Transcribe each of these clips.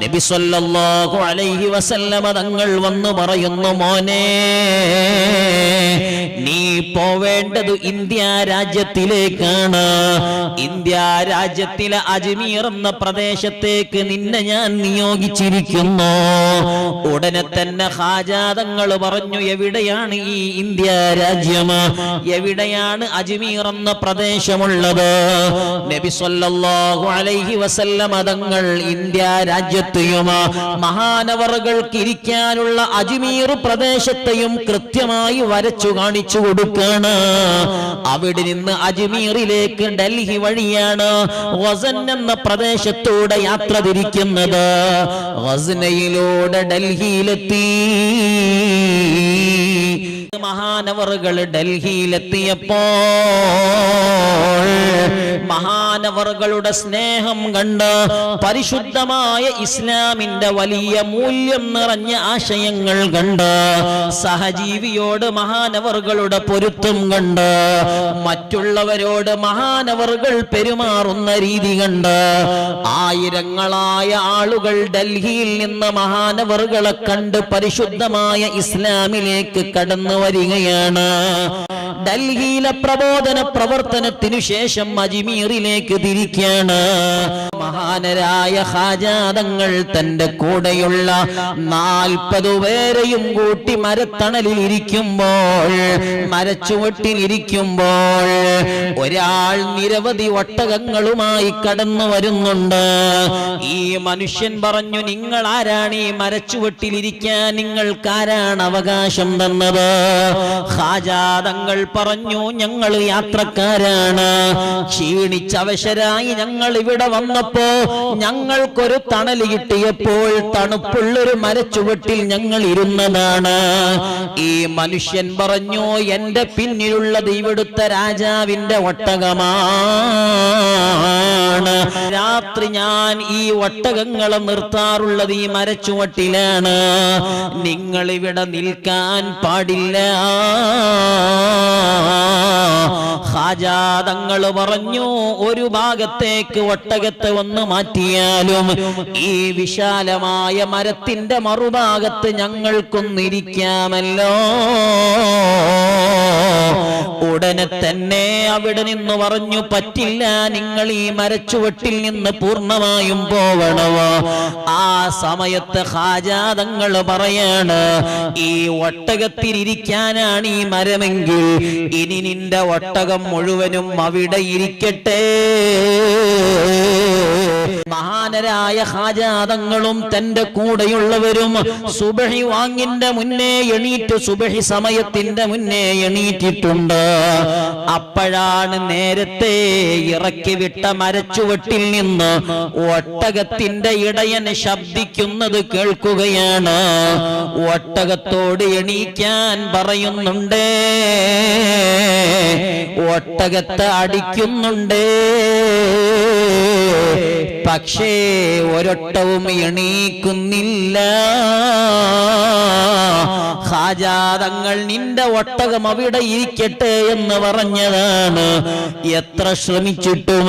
നബി സല്ലല്ലാഹു അലൈഹി വസല്ലമ തങ്ങൾ വന്നു പറയുന്നു, മോനെ നീ പോവേണ്ടത് ഇന്ത്യ രാജ്യത്തിലേക്കാണ്. ഇന്ത്യ രാജ്യത്തിലെ അജ്മീർ എന്ന പ്രദേശത്തേക്ക് നിന്നെ ഞാൻ നിയോഗിച്ചിരിക്കുന്നു. ഉടനെ തന്നെ ഖാജാ തങ്ങൾ പറഞ്ഞു, എവിടെയാണ് ഈ ഇന്ത്യ രാജ്യം? എവിടെയാണ് അജ്മീർ എന്ന പ്രദേശമുള്ളത്? നബി സല്ലല്ലാഹു അലൈഹി വസല്ലമ തങ്ങൾ ഇന്ത്യ രാജ്യത്തെയും മഹാനവറുകൾക്ക് ഇരിക്കാനുള്ള അജ്മീർ പ്രദേശത്തെയും കൃത്യമായി വരച്ചു കാണിച്ചു കൊടുക്കാണ്. അവിടെ നിന്ന് അജ്മീറിലേക്ക് ഡൽഹി വഴിയാണ് ഗസൻ എന്ന പ്രദേശത്തൂടെ യാത്ര തിരിക്കുന്നത്. ഗസ്നയിലൂടെ ഡൽഹിയിലെത്തി. മഹാനവറുകൾ ഡൽഹിയിലെത്തിയപ്പോൾ മഹാനവറുകളുടെ സ്നേഹം കണ്ട് പരിശുദ്ധമായ ഇസ്ലാമിന്റെ വലിയ മൂല്യം നിറഞ്ഞ ആശയങ്ങൾ കണ്ട് സഹജീവിയോട് മഹാനവറുകളുടെ പൊരുത്തം കണ്ട് മറ്റുള്ളവരോട് മഹാനവറുകൾ പെരുമാറുന്ന രീതി കണ്ട് ആയിരങ്ങളായ ആളുകൾ ഡൽഹിയിൽ നിന്ന് മഹാനവറുകളെ കണ്ട് പരിശുദ്ധമായ ഇസ്ലാമിലേക്ക് കടന്നു വരികയാണ്. ഡൽഹിയിലെ പ്രബോധന പ്രവർത്തനത്തിനു ശേഷം അജ്മീറിലേക്ക് തിരിക്കാണ്. മഹാനരായ ഖാജാ തങ്ങൾ തന്റെ കൂടെയുള്ള 40 പേരെയും കൂട്ടി മരത്തണലിൽ ഇരിക്കുമ്പോൾ, മരച്ചുവട്ടിലിരിക്കുമ്പോൾ ഒരാൾ നിരവധി ഒട്ടകങ്ങളുമായി കടന്നു വരുന്നുണ്ട്. ഈ മനുഷ്യൻ പറഞ്ഞു, നിങ്ങൾ ആരാണ് ഈ മരച്ചുവട്ടിലിരിക്കാൻ? നിങ്ങൾക്കാരാണ് അവകാശം തന്നത്? ഖാജാ തങ്ങൾ പറഞ്ഞു, ഞങ്ങൾ യാത്രക്കാരാണ്, ക്ഷീണിച്ചവശരായി ഞങ്ങൾ ഇവിടെ വന്നപ്പോ ഞങ്ങൾക്കൊരു തണൽ കിട്ടിയപ്പോൾ തണുപ്പുള്ളൊരു മരച്ചുവട്ടിൽ ഞങ്ങൾ ഇരുന്നതാണ്. ഈ മനുഷ്യൻ പറഞ്ഞു, എന്റെ പിന്നിലുള്ളത് ഇവിടുത്തെ രാജാവിന്റെ ഒട്ടകമാണ്. രാത്രി ഞാൻ ഈ ഒട്ടകങ്ങളെ നിർത്താറുള്ളത് ഈ മരച്ചുവട്ടിലാണ്. നിങ്ങൾ ഇവിടെ നിൽക്കാൻ പാടില്ല. ഖാജാ തങ്ങൾ പറഞ്ഞു, ഒരു ഭാഗത്തേക്ക് ഒട്ടകത്തെ ഒന്ന് മാറ്റിയാലും ഈ വിശാലമായ മരത്തിന്റെ മറുഭാഗത്ത് ഞങ്ങൾക്കൊന്നിരിക്കാമല്ലോ. ഉടനെ തന്നെ അവിടെ നിന്ന് പറഞ്ഞു, പറ്റില്ല, നിങ്ങൾ ഈ മരച്ചുവട്ടിൽ നിന്ന് പൂർണ്ണമായും പോവണമോ? ആ സമയത്ത് ഖാജാ തങ്ങൾ പറയാണ്, ഈ ഒട്ടകത്തിലിരിക്കാനാണ് ഈ മരമെങ്കിൽ ഇനി നിന്റെ ഒട്ടകം മുഴുവനും അവിടെ ഇരിക്കട്ടെ. മഹാനരായ ഖാജാ തങ്ങളും തന്റെ കൂടെയുള്ളവരും സുബഹി വാങ്ങിന്റെ മുന്നേ എണീറ്റ്, സുബഹി സമയത്തിന്റെ മുന്നേ എണീറ്റിട്ടുണ്ട്. അപ്പോഴാണ് നേരത്തെ ഇറക്കി വിട്ട മരച്ചുവട്ടിൽ നിന്ന് ഒട്ടകത്തിന്റെ ഇടയന് ശബ്ദിക്കുന്നത് കേൾക്കുകയാണ്. ഒട്ടകത്തോട് എണീക്കാൻ പറയുന്നുണ്ട്, ഒട്ടകത്തെ അടിക്കുന്നുണ്ട്. പക്ഷേ ഒരൊട്ടവും എണീക്കുന്നില്ല. ഖാജാ തങ്ങൾ നിന്റെ ഒട്ടകം അവിടെ ഇരിക്കട്ടെ എന്ന് പറഞ്ഞതാണ്. എത്ര ശ്രമിച്ചിട്ടും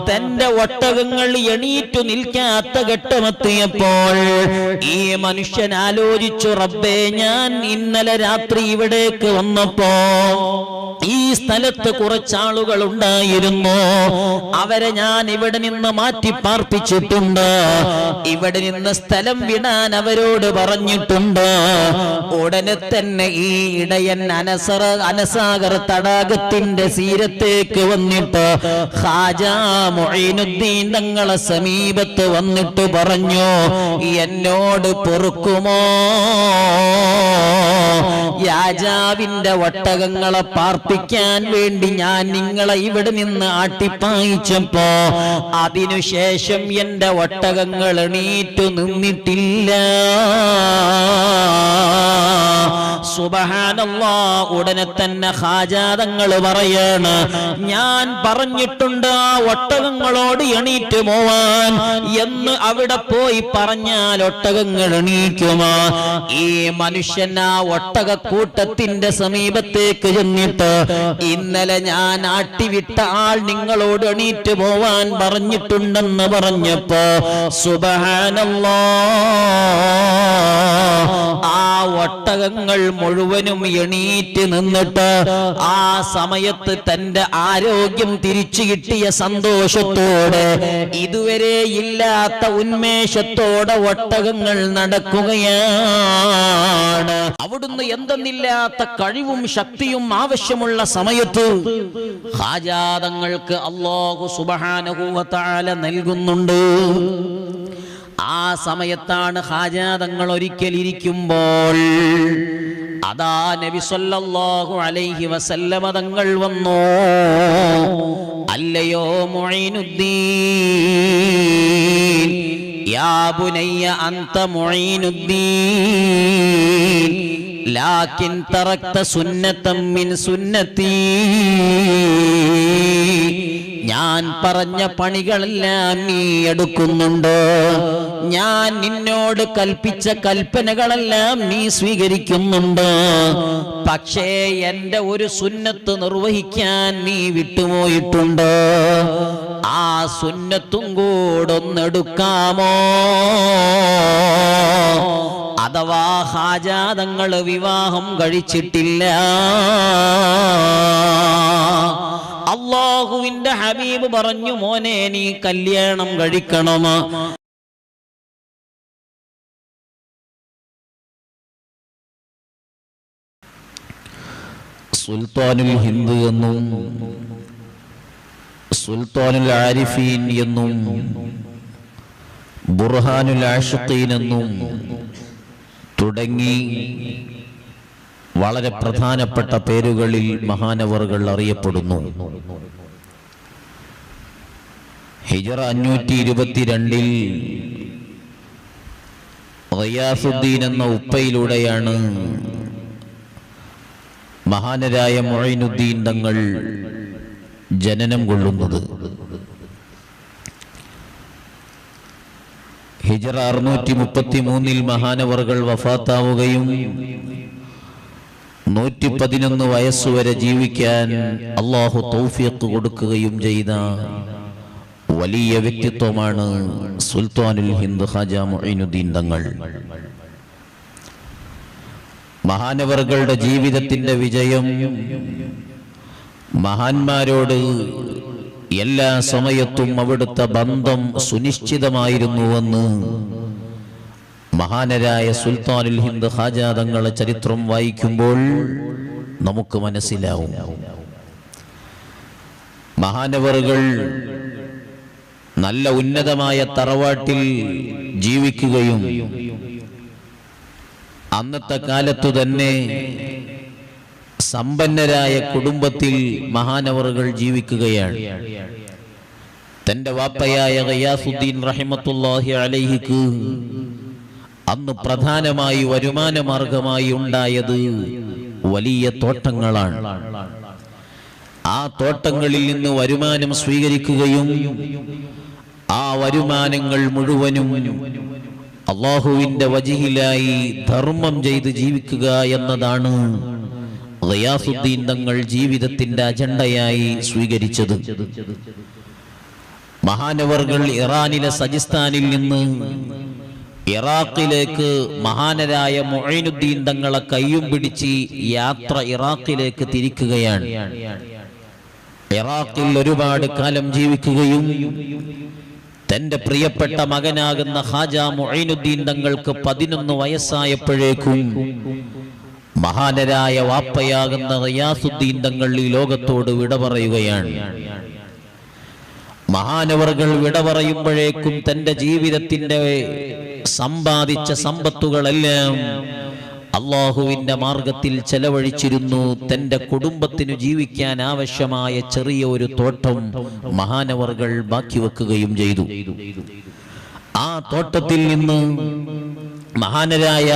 തന്റെ ഒട്ടകങ്ങൾ എണീറ്റു നിൽക്കാത്ത ഘട്ടമെത്തിയപ്പോൾ ഈ മനുഷ്യൻ ആലോചിച്ചു, റബ്ബേ, ഞാൻ ഇന്നലെ രാത്രി ഇവിടേക്ക് വന്നപ്പോ ഈ സ്ഥലത്ത് കുറച്ചാളുകൾ ഉണ്ടായിരുന്നു. അവരെ ഞാൻ ഇവിടെ നിന്ന് മാറ്റി പാർപ്പിച്ചിട്ടുണ്ട്. ഇവിടെ നിന്ന് സ്ഥലം വിടാൻ അവരോട് പറഞ്ഞിട്ടുണ്ട്. ഉടനെ തന്നെ ഈ ഇടയൻ അനസാഗർ തടാകത്തിന്റെ തീരത്തേക്ക് വന്നിട്ട് ഖാജാ മുഈനുദ്ദീൻ തങ്ങളെ സമീപത്ത് വന്നിട്ട് പറഞ്ഞു, എന്നോട് പൊറുക്കുമോ? രാജാവിന്റെ ഒട്ടകങ്ങളെ പാർപ്പിക്കാൻ വേണ്ടി ഞാൻ നിങ്ങളെ ഇവിടെ നിന്ന് ആട്ടിപ്പായിച്ചപ്പോ അതിനുശേഷം എന്റെ ഒട്ടകങ്ങൾ എണീറ്റു നിന്നിട്ടില്ല. സുബ്ഹാനല്ലാഹ്. ഉടനെ തന്നെ ഖാജാ തങ്ങൾ പറയാണ്, ഞാൻ പറഞ്ഞിട്ടുണ്ട് ആ ഒട്ടകങ്ങളോട് എണീറ്റ് പോവാൻ എന്ന്. അവിടെ പോയി പറഞ്ഞാൽ ഒട്ടകങ്ങൾ എണീക്കുമോ? ഈ മനുഷ്യൻ ആ ഒട്ടകക്കൂട്ടത്തിന്റെ സമീപത്തേക്ക് ചെന്നിട്ട് ഇന്നലെ ഞാൻ ആട്ടിവിട്ട ആൾ നിങ്ങളോട് എണീറ്റ് പോവാൻ പറഞ്ഞിട്ടുണ്ടെന്ന് പറഞ്ഞപ്പോ സുബ്ഹാനല്ലാഹ്, ആ ഒട്ടകങ്ങൾ മുഴുവനും എണീറ്റ് നിന്നിട്ട് ആ സമയത്ത് തന്റെ ആരോഗ്യം തിരിച്ചു കിട്ടിയ സന്തോഷത്തോടെ, ഇതുവരെ ഇല്ലാത്ത ഉന്മേഷത്തോടെ ഒട്ടകങ്ങൾ നടക്കുകയാണ്. അവിടുന്ന് എന്തെന്നില്ലാത്ത കഴിവും ശക്തിയും ആവശ്യമുള്ള സമയത്ത് ഹാജാതങ്ങൾക്ക് അല്ലാഹു സുബ്ഹാനഹു വ തആല നൽകുന്നുണ്ട്. ആ സമയത്താണ് ഹാജാതങ്ങൾ ഒരിക്കൽ ഇരിക്കുമ്പോൾ അതാ നബി സല്ലല്ലാഹു അലൈഹി വസല്ലമ തങ്ങൾ വന്നു. അല്ലയോ മുഈനുദ്ദീൻ, യാ ബുനയ്യ അൻത മുഈനുദ്ദീൻ, ലാകിൻ തറക്ത സുന്നതൻ മിൻ സുന്നതി. ഞാൻ പറഞ്ഞ പണികളെല്ലാം നീ എടുക്കുന്നുണ്ട്, ഞാൻ നിന്നോട് കൽപ്പിച്ച കൽപ്പനകളെല്ലാം നീ സ്വീകരിക്കുന്നുണ്ട്. പക്ഷേ എന്റെ ഒരു സുന്നത്ത് നിർവഹിക്കാൻ നീ വിട്ടുപോയിട്ടുണ്ട്. ആ സുന്നത്തും കൂടൊന്നെടുക്കാമോ? അഥവാ ഹാജാതങ്ങൾ വിവാഹം കഴിച്ചിട്ടില്ല. അല്ലാഹുവിന്റെ ഹബീബ് പറഞ്ഞു, മോനെ നീ കല്യാണം കഴിക്കണം. സുൽത്താനുൽ ഹിന്ദ് എന്നും സുൽത്താനുൽ ആരിഫീൻ എന്നും ബുർഹാനുൽ ആഷിഖീൻ എന്നും തുടങ്ങി വളരെ പ്രധാനപ്പെട്ട പേരുകളിൽ മഹാനവറുകൾ അറിയപ്പെടുന്നു. ഹിജറ 522 ഗിയാസുദ്ദീൻ എന്ന ഉപ്പയിലൂടെയാണ് മഹാനരായ മുഈനുദ്ദീൻ തങ്ങൾ ജനനം കൊള്ളുന്നത്. ഹിജറ 633 മഹാനവറുകൾ വഫാത്താവുകയും 111 വയസ്സുവരെ ജീവിക്കാൻ അല്ലാഹു തൗഫീഖ് കൊടുക്കുകയും ചെയ്ത വലിയ വ്യക്തിത്വമാണ് സുൽത്താനുൽ ഹിന്ദ് ഖാജ മുഈനുദ്ദീൻ തങ്ങൾ. മഹാനവറുകളുടെ ജീവിതത്തിന്റെ വിജയം മഹാന്മാരോട് എല്ലാ സമയത്തും അവിടുത്തെ ബന്ധം സുനിശ്ചിതമായിരുന്നുവെന്ന് മഹാനരായ സുൽത്താനുൽ ഹിന്ദ് ഖാജ തങ്ങളെ ചരിത്രം വായിക്കുമ്പോൾ നമുക്ക് മനസ്സിലാവും. മഹാനവറുകൾ നല്ല ഉന്നതമായ തറവാട്ടിൽ ജീവിക്കുകയും അന്നത്തെ കാലത്തു തന്നെ സമ്പന്നരായ കുടുംബത്തിൽ മഹാനവറുകൾ ജീവിക്കുകയാണ്. തന്റെ വാപ്പയായ ഗിയാസുദ്ദീൻ റഹിമത്തുള്ളാഹി അലൈഹിക്ക് അന്ന് പ്രധാനമായി വരുമാന മാർഗമായി ഉണ്ടായത് വലിയ തോട്ടങ്ങളാണ്. ആ തോട്ടങ്ങളിൽ നിന്ന് വരുമാനം സ്വീകരിക്കുകയും ആ വരുമാനങ്ങൾ മുഴുവനും അല്ലാഹുവിന്റെ വജ്ഹിലായി ധർമ്മം ചെയ്ത് ജീവിക്കുക എന്നതാണ് ഗിയാസുദ്ദീൻ തങ്ങൾ ജീവിതത്തിന്റെ അജണ്ടയായി സ്വീകരിച്ചത്. മഹാനവറുകൾ ഇറാനിലെ സജിസ്ഥാനിൽ നിന്ന് ഇറാഖിലേക്ക് മഹാനരായ മുഈനുദ്ദീൻ തങ്ങളെ കയ്യും പിടിച്ച് യാത്ര ഇറാഖിലേക്ക് തിരിക്കുകയാണ്. ഇറാഖിൽ ഒരുപാട് കാലം ജീവിക്കുകയും തന്റെ പ്രിയപ്പെട്ട മകനാകുന്ന ഖാജ മുഈനുദ്ദീൻ തങ്ങൾക്ക് 11 വയസ്സായപ്പോഴേക്കും മഹാനരായ വാപ്പയാകുന്ന ഗിയാസുദ്ദീൻ തങ്ങൾ ഈ ലോകത്തോട് വിട പറയുകയാണ്. മഹാനവറുകൾ വിട പറയുമ്പോഴേക്കും തന്റെ ജീവിതത്തിന്റെ സമ്പാദിച്ച സമ്പത്തുകളെല്ലാം അല്ലാഹുവിന്റെ മാർഗത്തിൽ ചെലവഴിച്ചിരുന്നു. തന്റെ കുടുംബത്തിനു ജീവിക്കാൻ ആവശ്യമായ ചെറിയ ഒരു തോട്ടം മഹാനവറുകൾ ബാക്കി വെക്കുകയും ചെയ്തു. ആ തോട്ടത്തിൽ നിന്ന് മഹാനരായ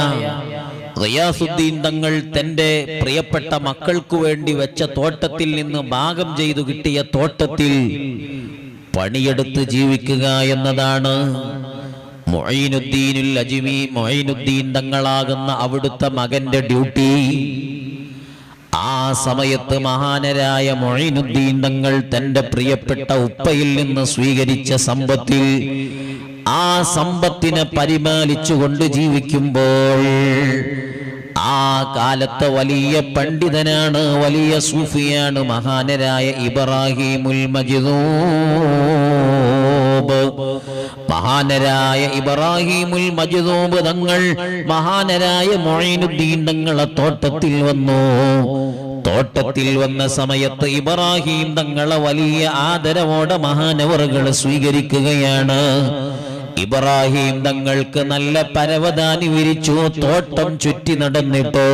ഗിയാസുദ്ദീൻ തങ്ങൾ തന്റെ പ്രിയപ്പെട്ട മക്കൾക്ക് വേണ്ടി വെച്ച തോട്ടത്തിൽ നിന്ന് ഭാഗം ചെയ്തു കിട്ടിയ തോട്ടത്തിൽ പണിയെടുത്ത് ജീവിക്കുക എന്നതാണ് മുഈനുദ്ദീനുൽ അജ്മി മുഈനുദ്ദീൻ തങ്ങളാകുന്ന അവിടുത്തെ മകന്റെ ഡ്യൂട്ടി. ആ സമയത്ത് മഹാനരായ മൊയ്നുദ്ദീൻ തങ്ങൾ തന്റെ പ്രിയപ്പെട്ട ഉപ്പയിൽ നിന്ന് സ്വീകരിച്ച സമ്പത്തിൽ ആ സമ്പത്തിനെ പരിപാലിച്ചുകൊണ്ട് ജീവിക്കുമ്പോൾ ആ കാലത്തെ വലിയ പണ്ഡിതനാണ്, വലിയ സൂഫിയാണ് മഹാനരായ ഇബ്രാഹിമുൽ മജ്ദൂബ്. മഹാനരായ ഇബ്രാഹിമുൽ മജ്ദൂബ് തങ്ങൾ മഹാനരായ മൊയ്നുദ്ദീൻ തങ്ങളെ തോട്ടത്തിൽ വന്നു. തോട്ടത്തിൽ വന്ന സമയത്ത് ഇബ്രാഹിം തങ്ങളെ വലിയ ആദരവോടെ മഹാനവറുകൾ സ്വീകരിക്കുകയാണ്. ഇബ്രാഹിം തങ്ങൾക്ക് നല്ല പരവതാനി വിരിച്ചു. തോട്ടം ചുറ്റി നടന്നിട്ട്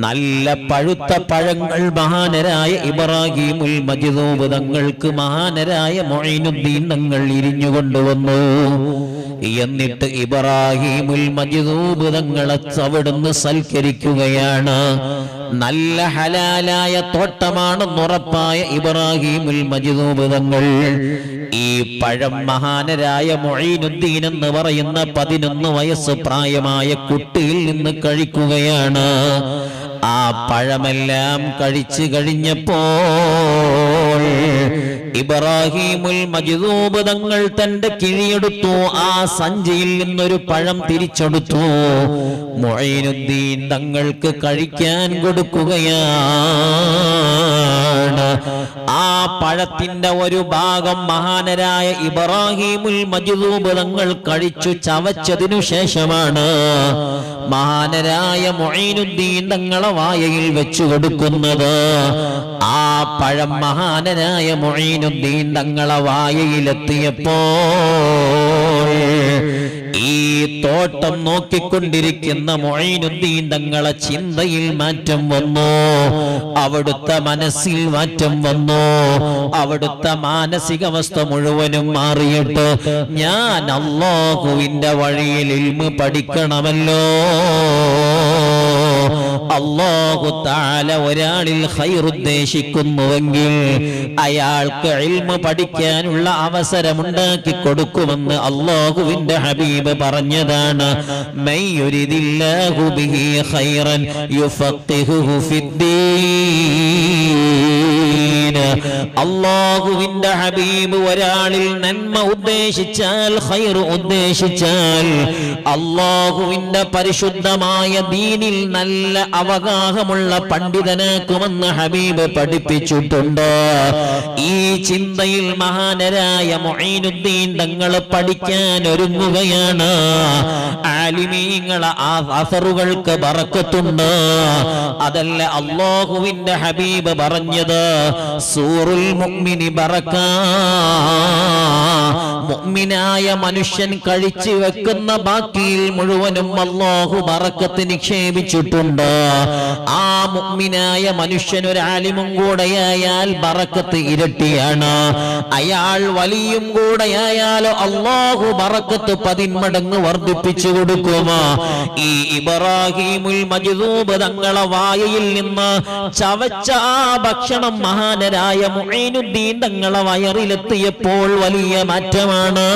നല്ല പഴുത്ത പഴങ്ങൾ മഹാനരായ ഇബ്രാഹിമുൽ മജ്ദൂബ് തങ്ങൾക്ക് മഹാനരായ മൊയ്നുദ്ദീൻ തങ്ങൾ ഇരിഞ്ഞുകൊണ്ടുവന്നു. എന്നിട്ട് ഇബ്രാഹിമുൽ മജ്ദൂബ് തങ്ങളെ അവിടുന്ന് സൽക്കരിക്കുകയാണ്. നല്ല ഹലാലായ തോട്ടമാണെന്നുറപ്പായ ഇബ്രാഹിമുൽ മജ്ദൂബ് തങ്ങൾ ഈ പഴം മഹാനരായ മൊയ്നുദ്ദീൻ എന്ന് പറയുന്ന 11 വയസ്സ് പ്രായമായ കുട്ടിയിൽ നിന്ന് കഴിക്കുകയാണ്. ആ പഴമെല്ലാം കഴിച്ചു കഴിഞ്ഞപ്പോൾ ഇബ്രാഹിമുൽ മജ്ദൂബ് തങ്ങൾ തന്റെ കിഴിയെടുത്തു. ആ സഞ്ചിയിൽ നിന്നൊരു പഴം തിരിച്ചെടുത്തു. മൊയ്നുദ്ദീൻ തങ്ങൾക്ക് കഴിക്കാൻ കൊടുക്കുകയാണ്. ആ പഴത്തിന്റെ ഒരു ഭാഗം മഹാനരായ ഇബ്രാഹിമുൽ മജ്ദൂബ് തങ്ങൾ കഴിച്ചു ചവച്ചതിനു ശേഷമാണ് മഹാനരായ മൊയ്നുദ്ദീൻ തങ്ങളെ വായയിൽ വെച്ചു കൊടുക്കുന്നത്. ആ പഴം മഹാനരായ മൊയ്നുദ്ദീൻ തങ്ങളെ വായയിലെത്തിയപ്പോൾ ഈ തോട്ടം നോക്കിക്കൊണ്ടിരിക്കുന്ന മൊയ്നുദ്ദീൻ തങ്ങളെ ചിന്തയിൽ മാറ്റം വന്നു. അവിടുത്തെ മനസ്സിൽ മാറ്റം വന്നു. അവിടുത്തെ മാനസികാവസ്ഥ മുഴുവനും മാറിയിട്ട് ഞാൻ അല്ലാഹുവിന്റെ വഴിയിൽ ഇൽമ് പഠിക്കണമല്ലോ. അല്ലാഹു തആല ഒരാളിൽ ഖൈർ ഉദ്ദേശിക്കുന്നുവെങ്കിൽ അയാൾക്ക് ഇൽമു പഠിക്കാനുള്ള അവസരമുണ്ടാക്കി കൊടുക്കുമെന്ന് അല്ലാഹുവിന്റെ ഹബീബ് പറഞ്ഞതാണ്. മൻ യുരിദില്ലാഹു ബിഹി ഖൈറൻ യുഫഖിഹുഹു ഫിദ്ദീൻ. അല്ലാഹുവിന്റെ ഹബീബ് ഒരാളിൽ നന്മ ഉദ്ദേശിച്ചാൽ, ഖൈർ ഉദ്ദേശിച്ചാൽ അല്ലാഹുവിന്റെ പരിശുദ്ധമായ ദീനിൽ നല്ല അവഗാഹമുള്ള പണ്ഡിതനാക്കുമെന്ന് ഹബീബ് പഠിപ്പിച്ചിട്ടുണ്ട്. ഈ ചിന്തയിൽ മഹാനരായ മൊയ്നുദ്ദീൻ തങ്ങൾ പഠിക്കാൻ ഒരുങ്ങുകയാണ്. ആലിമീങ്ങളെ അസറുകൾക്ക് ബറക്കത്തുണ്ട്. അതല്ല അല്ലാഹുവിന്റെ ഹബീബ് പറഞ്ഞത്, സൂറുൽ മുഅ്മിനി ബറക. മുഅ്മിനായ മനുഷ്യൻ കഴിച്ചു വെക്കുന്ന ബാക്കിയിൽ മുഴുവനും അല്ലാഹു ബറക്കത്ത് നിക്ഷേപിച്ചിട്ടുണ്ട്. ആ മുഅ്മിനായ മനുഷ്യൻ ഒരു ആലിമും കൂടെയായാൽ ബറക്കത്ത് ഇരട്ടിയാണ്. അയാൾ വലിയും കൂടെയായാലോ അല്ലാഹു ബറക്കത്ത് 10 മടങ്ങ് വർദ്ധിപ്പിച്ചു കൊടുക്കും. ഈ ഇബ്രാഹിമുൽ മജ്ദൂബ് തങ്ങളെ വായയിൽ നിന്ന് ചവച്ച ആ ഭക്ഷണം മഹാനരായ മൊയ്നുദ്ദീൻ തങ്ങളെ വയറിലെത്തിയപ്പോൾ വലിയ മാറ്റമാണ്.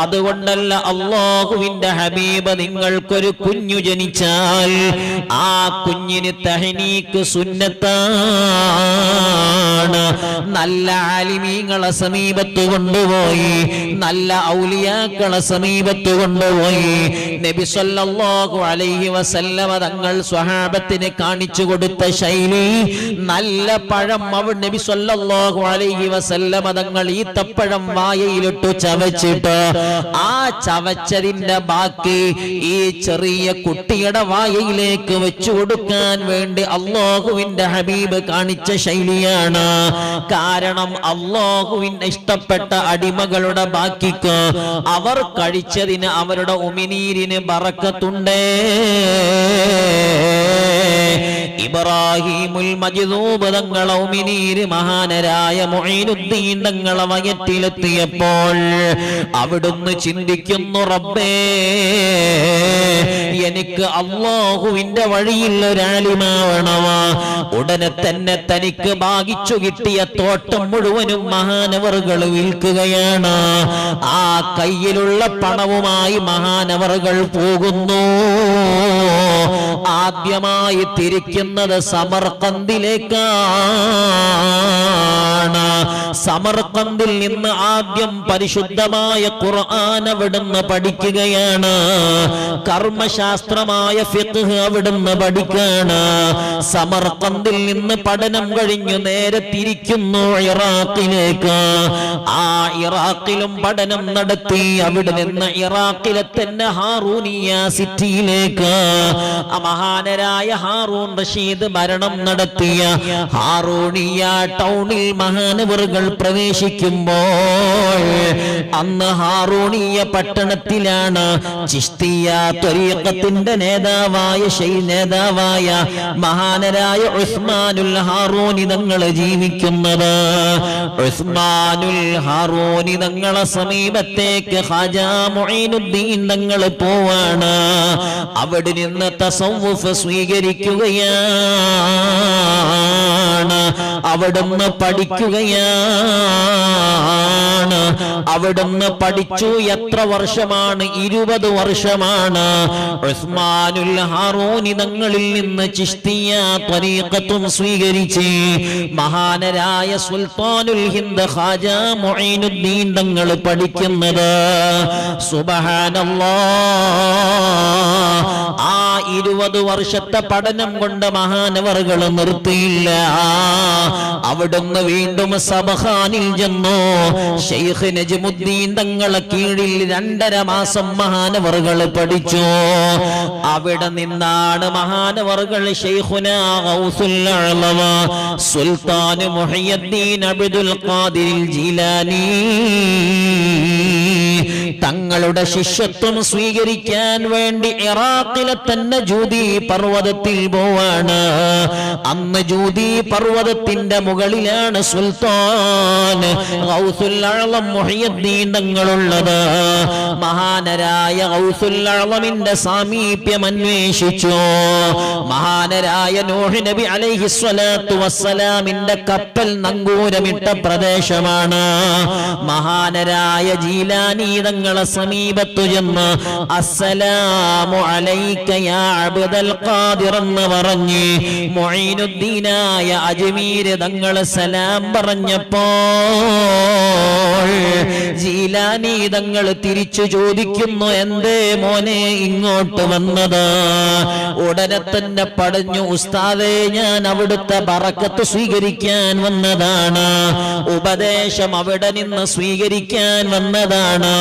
അതുകൊണ്ടല്ല അല്ലാഹുവിന്റെ ഹബീബ് നിങ്ങൾക്കൊരു കുഞ്ഞു ജനിച്ചാൽ ആ കുഞ്ഞിന് തഹ്നീക്ക് സുന്നത്താണ്. നല്ല ആലിമീങ്ങളെ സമീപത്ത് കൊണ്ടുപോയി, നല്ല ഔലിയാക്കളെ സമീപത്ത് കൊണ്ടുപോയി നബി സല്ലല്ലാഹു അലൈഹി വസല്ലമ തങ്ങൾ സ്വഹാബത്തിന് കാണിച്ചു കൊടുത്ത ശൈലി, നല്ല പഴം അവിടെ നബി സല്ലല്ലാഹു അലൈഹി വസല്ലമ തങ്ങൾ ഈത്തപ്പഴം വായയിലിട്ടു ചവച്ചിട്ട് ആ ചവച്ചതിന്റെ ബാക്കി ഈ ചെറിയ കുട്ടിയുടെ വായയിലേക്ക് വെച്ചു കൊടുക്കാൻ വേണ്ടി അല്ലാഹുവിന്റെ ഹബീബ് കാണിച്ച ശൈലിയാണ്. കാരണം അല്ലാഹുവിന് ഇഷ്ടപ്പെട്ട അടിമകളുടെ ബാക്കിക്ക് അവർ കഴിച്ചതിന് അവരുടെ ഉമിനീരിന് ബറക്കത്തുണ്ട്. ഇബ്രാഹിമുൽ മജ്ദൂബ് തങ്ങളെ ഉമിനീര് മഹാനരായ മൊയ്നുദ്ദീൻ തങ്ങളെ വയറ്റിലെത്തിയപ്പോൾ അവിടുന്ന് ചിന്തിക്കുന്നു, റബ്ബേ എനിക്ക് അല്ലാഹുവിന്റെ വഴിയിൽ ഒരാലിമാവണമാ. ഉടനെ തന്നെ തനിക്ക് ഭാഗിച്ചു കിട്ടിയ തോട്ടം മുഴുവനും മഹാനവറുകൾ വിൽക്കുകയാണ്. ആ കയ്യിലുള്ള പണവുമായി മഹാനവറുകൾ പോകുന്നു. ആദ്യമായി തിരിക്കുന്നത് സമർഖന്ദിലേക്കാണ്. സമർഖന്ദിൽ നിന്ന് ആദ്യം പരിശുദ്ധമായ ഖുർആൻ അവിടുന്ന് പഠിക്കുകയാണ്. കർമ്മശാസ്ത്രമായ ഫിഖ്ഹ് അവിടുന്ന് പഠിക്കാണ്. സമർഖന്ദിൽ നിന്ന് പഠനം കഴിഞ്ഞു നേരെ തിരിക്കുന്നു ഇറാഖിലേക്ക്. ആ ഇറാഖിലും പഠനം നടത്തി. അവിടെ നിന്ന് ഇറാഖിലെ തന്നെ ഹാറൂനിയ സിറ്റിയിലേക്ക് മഹാനരായ ഹാറൂൺ റഷീദ് ഭരണം നടത്തിയ ഹാറൂനിയ ടൗണിൽ മഹാനവറുകൾ പ്രവേശിക്കുമ്പോൾ അന്ന് ഹാറൂനിയ പട്ടണത്തിലാണ് ചിശ്തിയ ത്വരീഖത്തിന്റെ നേതാവായ മഹാനരായ ഉസ്മാനുൽ ഹാറൂനി തങ്ങൾ ജീവിക്കുന്നത്. ഉസ്മാനുൽ ഹാറൂനി തങ്ങളെ സമീപത്തേക്ക് ഖാജാ മുഈനുദ്ദീൻ തങ്ങൾ പോവാണ്. അവിടെ നിന്ന് തസവ്വുഫ് സ്വീകരിക്കുകയാണ്. അവിടുന്ന് പഠിക്കുകയാണ്. അവിടുന്ന് പഠിച്ചു. എത്ര വർഷമാണ്? 20 വർഷമാണ്. ഉസ്മാനുൽ ഹാറൂനി തങ്ങളിൽ നിന്ന് ചിശ്തിയ ത്വരീഖത്തും സ്വീകരിച്ച് മഹാനരായ സുൽത്താനുൽ ഹിന്ദ് ഖാജാ മുഈനുദ്ദീൻ തങ്ങൾ പഠിക്കുന്നത്. സുബ്ഹാനല്ലാഹ്. ആ 20 വർഷത്തെ പഠനം കൊണ്ട് മഹാനവറുകൾ നിർത്തിയില്ല. അവിടുന്ന് വീണ്ടും സബഹാനിൽ ചെന്നു. ശൈഖ് നജ്മുദ്ദീൻ തങ്ങളെ കീഴിൽ 2.5 മാസം മഹാനവറുകൾ പഠിച്ചു. അവിടെ നിന്നാണ് മഹാനവറുകൾ ശൈഖുനാ ഗൗസുൽ അഅ്ലമ സുൽത്താൻ മുഹയ്യദ്ദീൻ അബ്ദുൽ ഖാദിർ ജീലാനി തങ്ങളുടെ ശിഷ്യത്വം സ്വീകരിക്കാൻ വേണ്ടി ഇറാഖിലെ തന്നെ ജൂദി പർവ്വതത്തിൽ പോവാണ്. അന്ന് ജൂദി പർവ്വതത്തിന്റെ മുകളിലാണ് സുൽത്താൻ ഗൗസുൽ അഅ്ലം മുഹയ്യദ്ദീൻ തങ്ങളുള്ളത്. മഹാനരായ ഗൗസുൽ അഅ്ലമിന്റെ സാമീപ്യം അന്വേഷിച്ചു. മഹാനരായ നൂഹ് നബി അലൈഹിസ്സലാത്തു വസ്സലാമിന്റെ കപ്പൽ നങ്കൂരമിട്ട പ്രദേശമാണ്. മഹാനരായ ജീലാനി തങ്ങളെ സമീപത്തു ചെന്ന് അസ്സലാമു അലൈക യാ അബ്ദൽ ഖാദിർ എന്ന് പറഞ്ഞ് മുഈനുദ്ദീനായ അജ്മീർ തങ്ങളെ സലാം പറഞ്ഞപ്പോൾ ജീലാനി തങ്ങൾ തിരിച്ചു ചോദിക്കുന്നു, എന്തേ മോനെ ഇങ്ങോട്ട് വന്നത്? ഉടനെ തന്നെ പറഞ്ഞു, ഉസ്താദേ ഞാൻ അവിടുത്തെ ബറക്കത്ത് സ്വീകരിക്കാൻ വന്നതാണ്. ഉപദേശം അവിടെ നിന്ന് സ്വീകരിക്കാൻ വന്നതാണ്.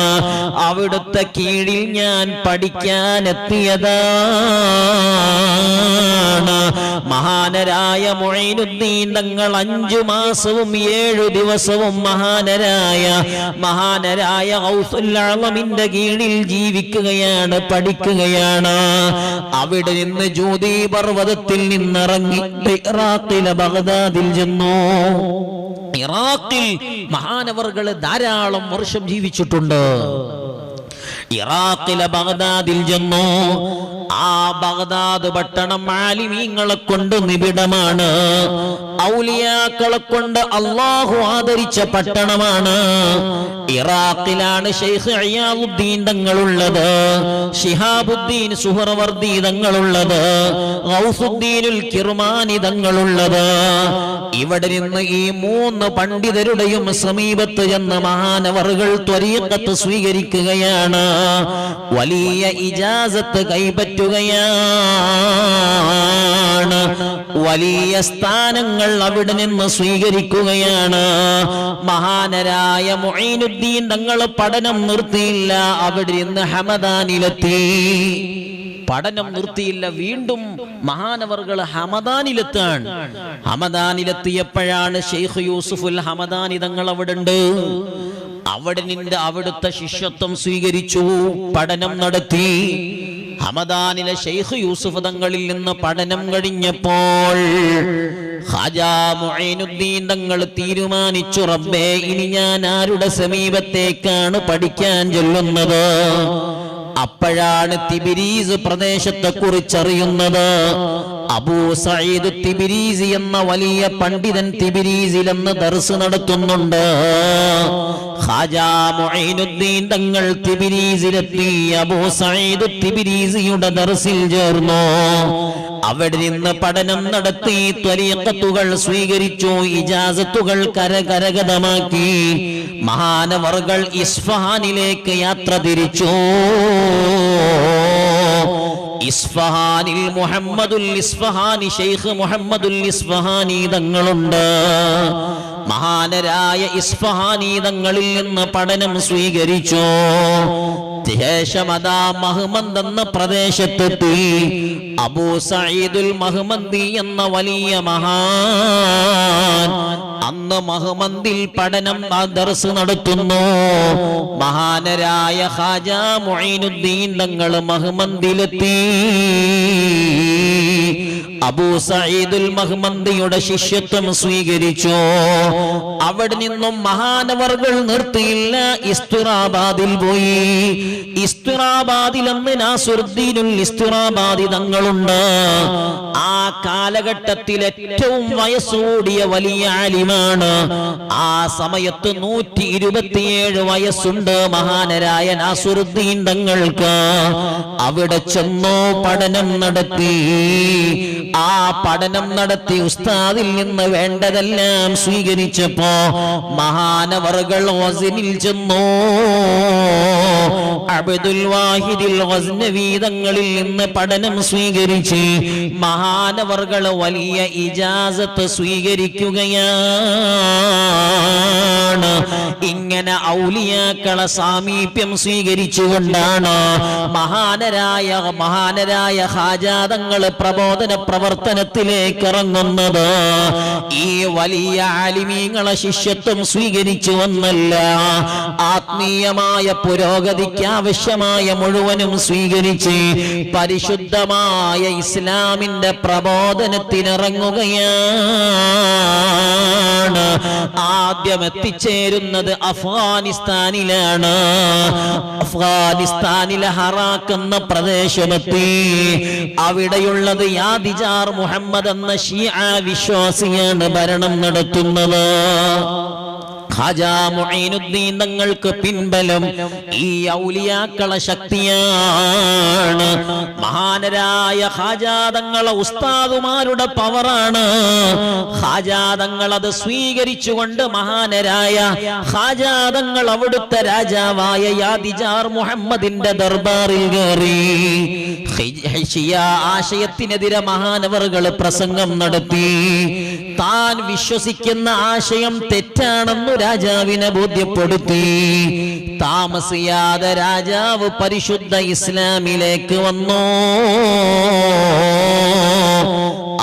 അവിടുത്തെ കീഴിൽ ഞാൻ പഠിക്കാൻ എത്തിയതാണ്. മഹാനരായ മുഈനുദ്ദീൻ തങ്ങൾ 5 മാസവും 7 ദിവസവും മഹാനരായ ഗൗസുൽ അഅ്ലമിന്റെ കീഴിൽ ജീവിക്കുകയാണ്, പഠിക്കുകയാണ്. അവിടെ നിന്ന് ജൂദി പർവ്വതത്തിൽ നിന്നിറങ്ങി ഇറാഖിലെ ബഗ്ദാദിൽ ചെന്നു. ഇറാഖിൽ മഹാനവറുകൾ ധാരാളം വർഷം ജീവിച്ചിട്ടുണ്ട്. ഇറാഖിലെ ബഗ്ദാദിൽ ചെന്നു. ആ ബഗ്ദാദ് പട്ടണം ആലിമീങ്ങളെ കൊണ്ട് നിബിഡമാണ്. ഔലിയാക്കളെ കൊണ്ട് അല്ലാഹു ആദരിച്ച പട്ടണമാണ്. ഇറാഖിലാണ് ശൈഖ് ഇയാദുദ്ദീൻ തങ്ങളുള്ളത്, ശിഹാബുദ്ദീൻ സുഹറവർദി തങ്ങളുള്ളത്, ഗൗസുദ്ദീനുൽ കിർമാനി തങ്ങളുള്ളത്. ഇവിടെ നിന്ന് ഈ 3 പണ്ഡിതരുടെയും സമീപത്ത് ചെന്ന് മഹാനവറുകൾ ത്വരീഖത്ത് സ്വീകരിക്കുകയാണ്. വലിയ ഇജാസത്ത് കൈപ്പറ്റുകയാണ്. വലിയ സ്ഥാനങ്ങൾ അവിടെ നിന്ന് സ്വീകരിക്കുകയാണ്. മഹാനരായ മുഈനുദ്ദീൻ തങ്ങൾ പഠനം നിർത്തിയില്ല. അവിടെ നിന്ന് ഹമദാനിലെത്തി. പഠനം നിർത്തിയില്ല. വീണ്ടും മഹാനവറുകൾ ഹമദാനിലെത്താണ്. ഹമദാനിലെത്തിയപ്പോഴാണ് ശൈഖ് യൂസുഫുൽ ഹമദാനി തങ്ങൾ അവിടെ ഉണ്ട്. അവിടെ നിന്ന് അവിടുത്തെ ശിഷ്യത്വം സ്വീകരിച്ചു, പഠനം നടത്തി. ഹമദാനിലെ ശൈഖ് യൂസുഫ് തങ്ങളിൽ നിന്ന് പഠനം കഴിഞ്ഞപ്പോൾ ഖാജാ മുഈനുദ്ദീൻ തങ്ങൾ തീരുമാനിച്ചു, റബ്ബേ ഇനി ഞാൻ ആരുടെ സമീപത്തേക്കാണ് പഠിക്കാൻ ചെല്ലുന്നത്? അപ്പോഴാണ് തിബിരീസ് പ്രദേശത്തെ കുറിച്ചറിയുന്നത്. അബൂ സഈദ് തിബിരീസി എന്ന വലിയ പണ്ഡിതൻ തിബിരീസിൽ എന്ന് ദർസ് നടത്തുന്നുണ്ട്. ഖാജാ മുഈനുദ്ദീൻ തങ്ങൾ തിബിരീസിലെത്തി. അബൂ സഈദ് തിബിരീസിയുടെ ദർസിൽ ചേർന്നു. അവിടെ നിന്ന് പഠനം നടത്തി, ത്വരീഖത്തുകൾ സ്വീകരിച്ചു, ഇജാസത്തുകൾ കരഗതമാക്കി. മഹാനവർകൾ ഇസ്ഫഹാനിലേക്ക് യാത്ര തിരിച്ചു. ഇസ്ഫഹാനിൽ മുഹമ്മദുൽ ഇസ്ഫഹാനി, ശൈഖ് മുഹമ്മദുൽ ഇസ്ഫഹാനി തങ്ങളുണ്ട്. മഹാനരായ ഇസ്ഫഹാനി തങ്ങളിൽ നിന്ന് പഠനം സ്വീകരിച്ചു. ശേഷം അതാ മഹ്മന്ത് എന്ന പ്രദേശത്തെത്തി. അബൂ സഈദുൽ മഹ്മന്ദി എന്ന വലിയ മഹാൻ അന്ന് മഹ്മന്ദിൽ പഠനം ദർസ് നടത്തുന്നു. മഹാനരായ ഖാജാ മുഈനുദ്ദീൻ തങ്ങൾ മഹ്മന്ദിലെത്തി. അബൂ സഈദുൽ മഹ്മന്ദിയുടെ ശിഷ്യത്വം സ്വീകരിച്ചു. അവിടെ നിന്നും മഹാനവർകൾ നിർത്തിയില്ല, ഇസ്തിറാബാദിൽ പോയി. ഇസ്തിറാബാദിൽ അന്ന് നാസിറുദ്ദീനുൽ ഇസ്തിറാബാദി തങ്ങളുണ്ട്. ആ കാലഘട്ടത്തിൽ ഏറ്റവും വയസ്സുകൂടിയ വലിയ ആലിമാണ്. ആ സമയത്ത് 127 വയസ്സുണ്ട് മഹാനരായ നാസിറുദ്ദീൻ തങ്ങൾക്ക്. അവിടെ ചെന്നോ പഠനം നടത്തി. ആ പഠനം നടത്തി ഉസ്താദിൽ നിന്ന് വേണ്ടതെല്ലാം സ്വീകരിച്ചപ്പോ മഹാനവറുകൾ ഗസ്നിൽ ചെന്നു. അബ്ദുൽ വാഹിദിൽ ഗസ്നവി തങ്ങളിൽ നിന്ന് പഠനം സ്വീകരിച്ച് മഹാനവറുകൾ വലിയ ഇജാസത്ത് സ്വീകരിക്കുകയാണ്. ഇങ്ങനെ ഔലിയാക്കളെ സാമീപ്യം സ്വീകരിച്ചുകൊണ്ടാണ് മഹാനരായ ഖാജാ തങ്ങൾ പ്രബോധന പ്രവർത്തനത്തിലേക്ക് ഇറങ്ങുന്നത്. ഈ വലിയ ആലിമീങ്ങളെ ശിഷ്യത്വം സ്വീകരിച്ചു വന്നല്ല, ആത്മീയമായ പുരോഗതിക്ക് ആവശ്യമായ മുഴുവനും സ്വീകരിച്ച് പരിശുദ്ധമായ ഇസ്ലാമിന്റെ പ്രബോധനത്തിനിറങ്ങുകയാണ്. ആദ്യം എത്തിച്ചേരുന്നത് അഫ്ഗാനിസ്ഥാനിലാണ്. അഫ്ഗാനിസ്ഥാനിലെ ഹറാക്ക് എന്ന പ്രദേശമെത്തി. അവിടെയുള്ളത് യാദിജാർ മുഹമ്മദ് എന്ന ഷിയ വിശ്വാസിയാണ് ഭരണം നടത്തുന്നത്. ഖാജാ മുഈനുദ്ദീൻ തങ്ങൾക്ക് പിൻബലം ഈ ഔലിയാക്കളെ ശക്തിയാണ്. മഹാനരായ ഖാജാ തങ്ങളെ ഉസ്താദുമാരുടെ പവറാണ്. ഖാജാ തങ്ങൾ അത് സ്വീകരിച്ചുകൊണ്ട് മഹാനരായ ഖാജാ തങ്ങൾ അവിടുത്തെ രാജാവായ യാദിജാർ മുഹമ്മദിന്റെ ദർബാറിൽ കയറി. ഷിയ ആശയത്തിനെതിരെ മഹാനവറുകൾ പ്രസംഗം നടത്തി. താൻ വിശ്വസിക്കുന്ന ആശയം തെറ്റാണെന്നു രാജാവിനെ ബോധ്യപ്പെടുത്തി. താമസിയാതെ രാജാവ് പരിശുദ്ധ ഇസ്ലാമിലേക്ക് വന്നു.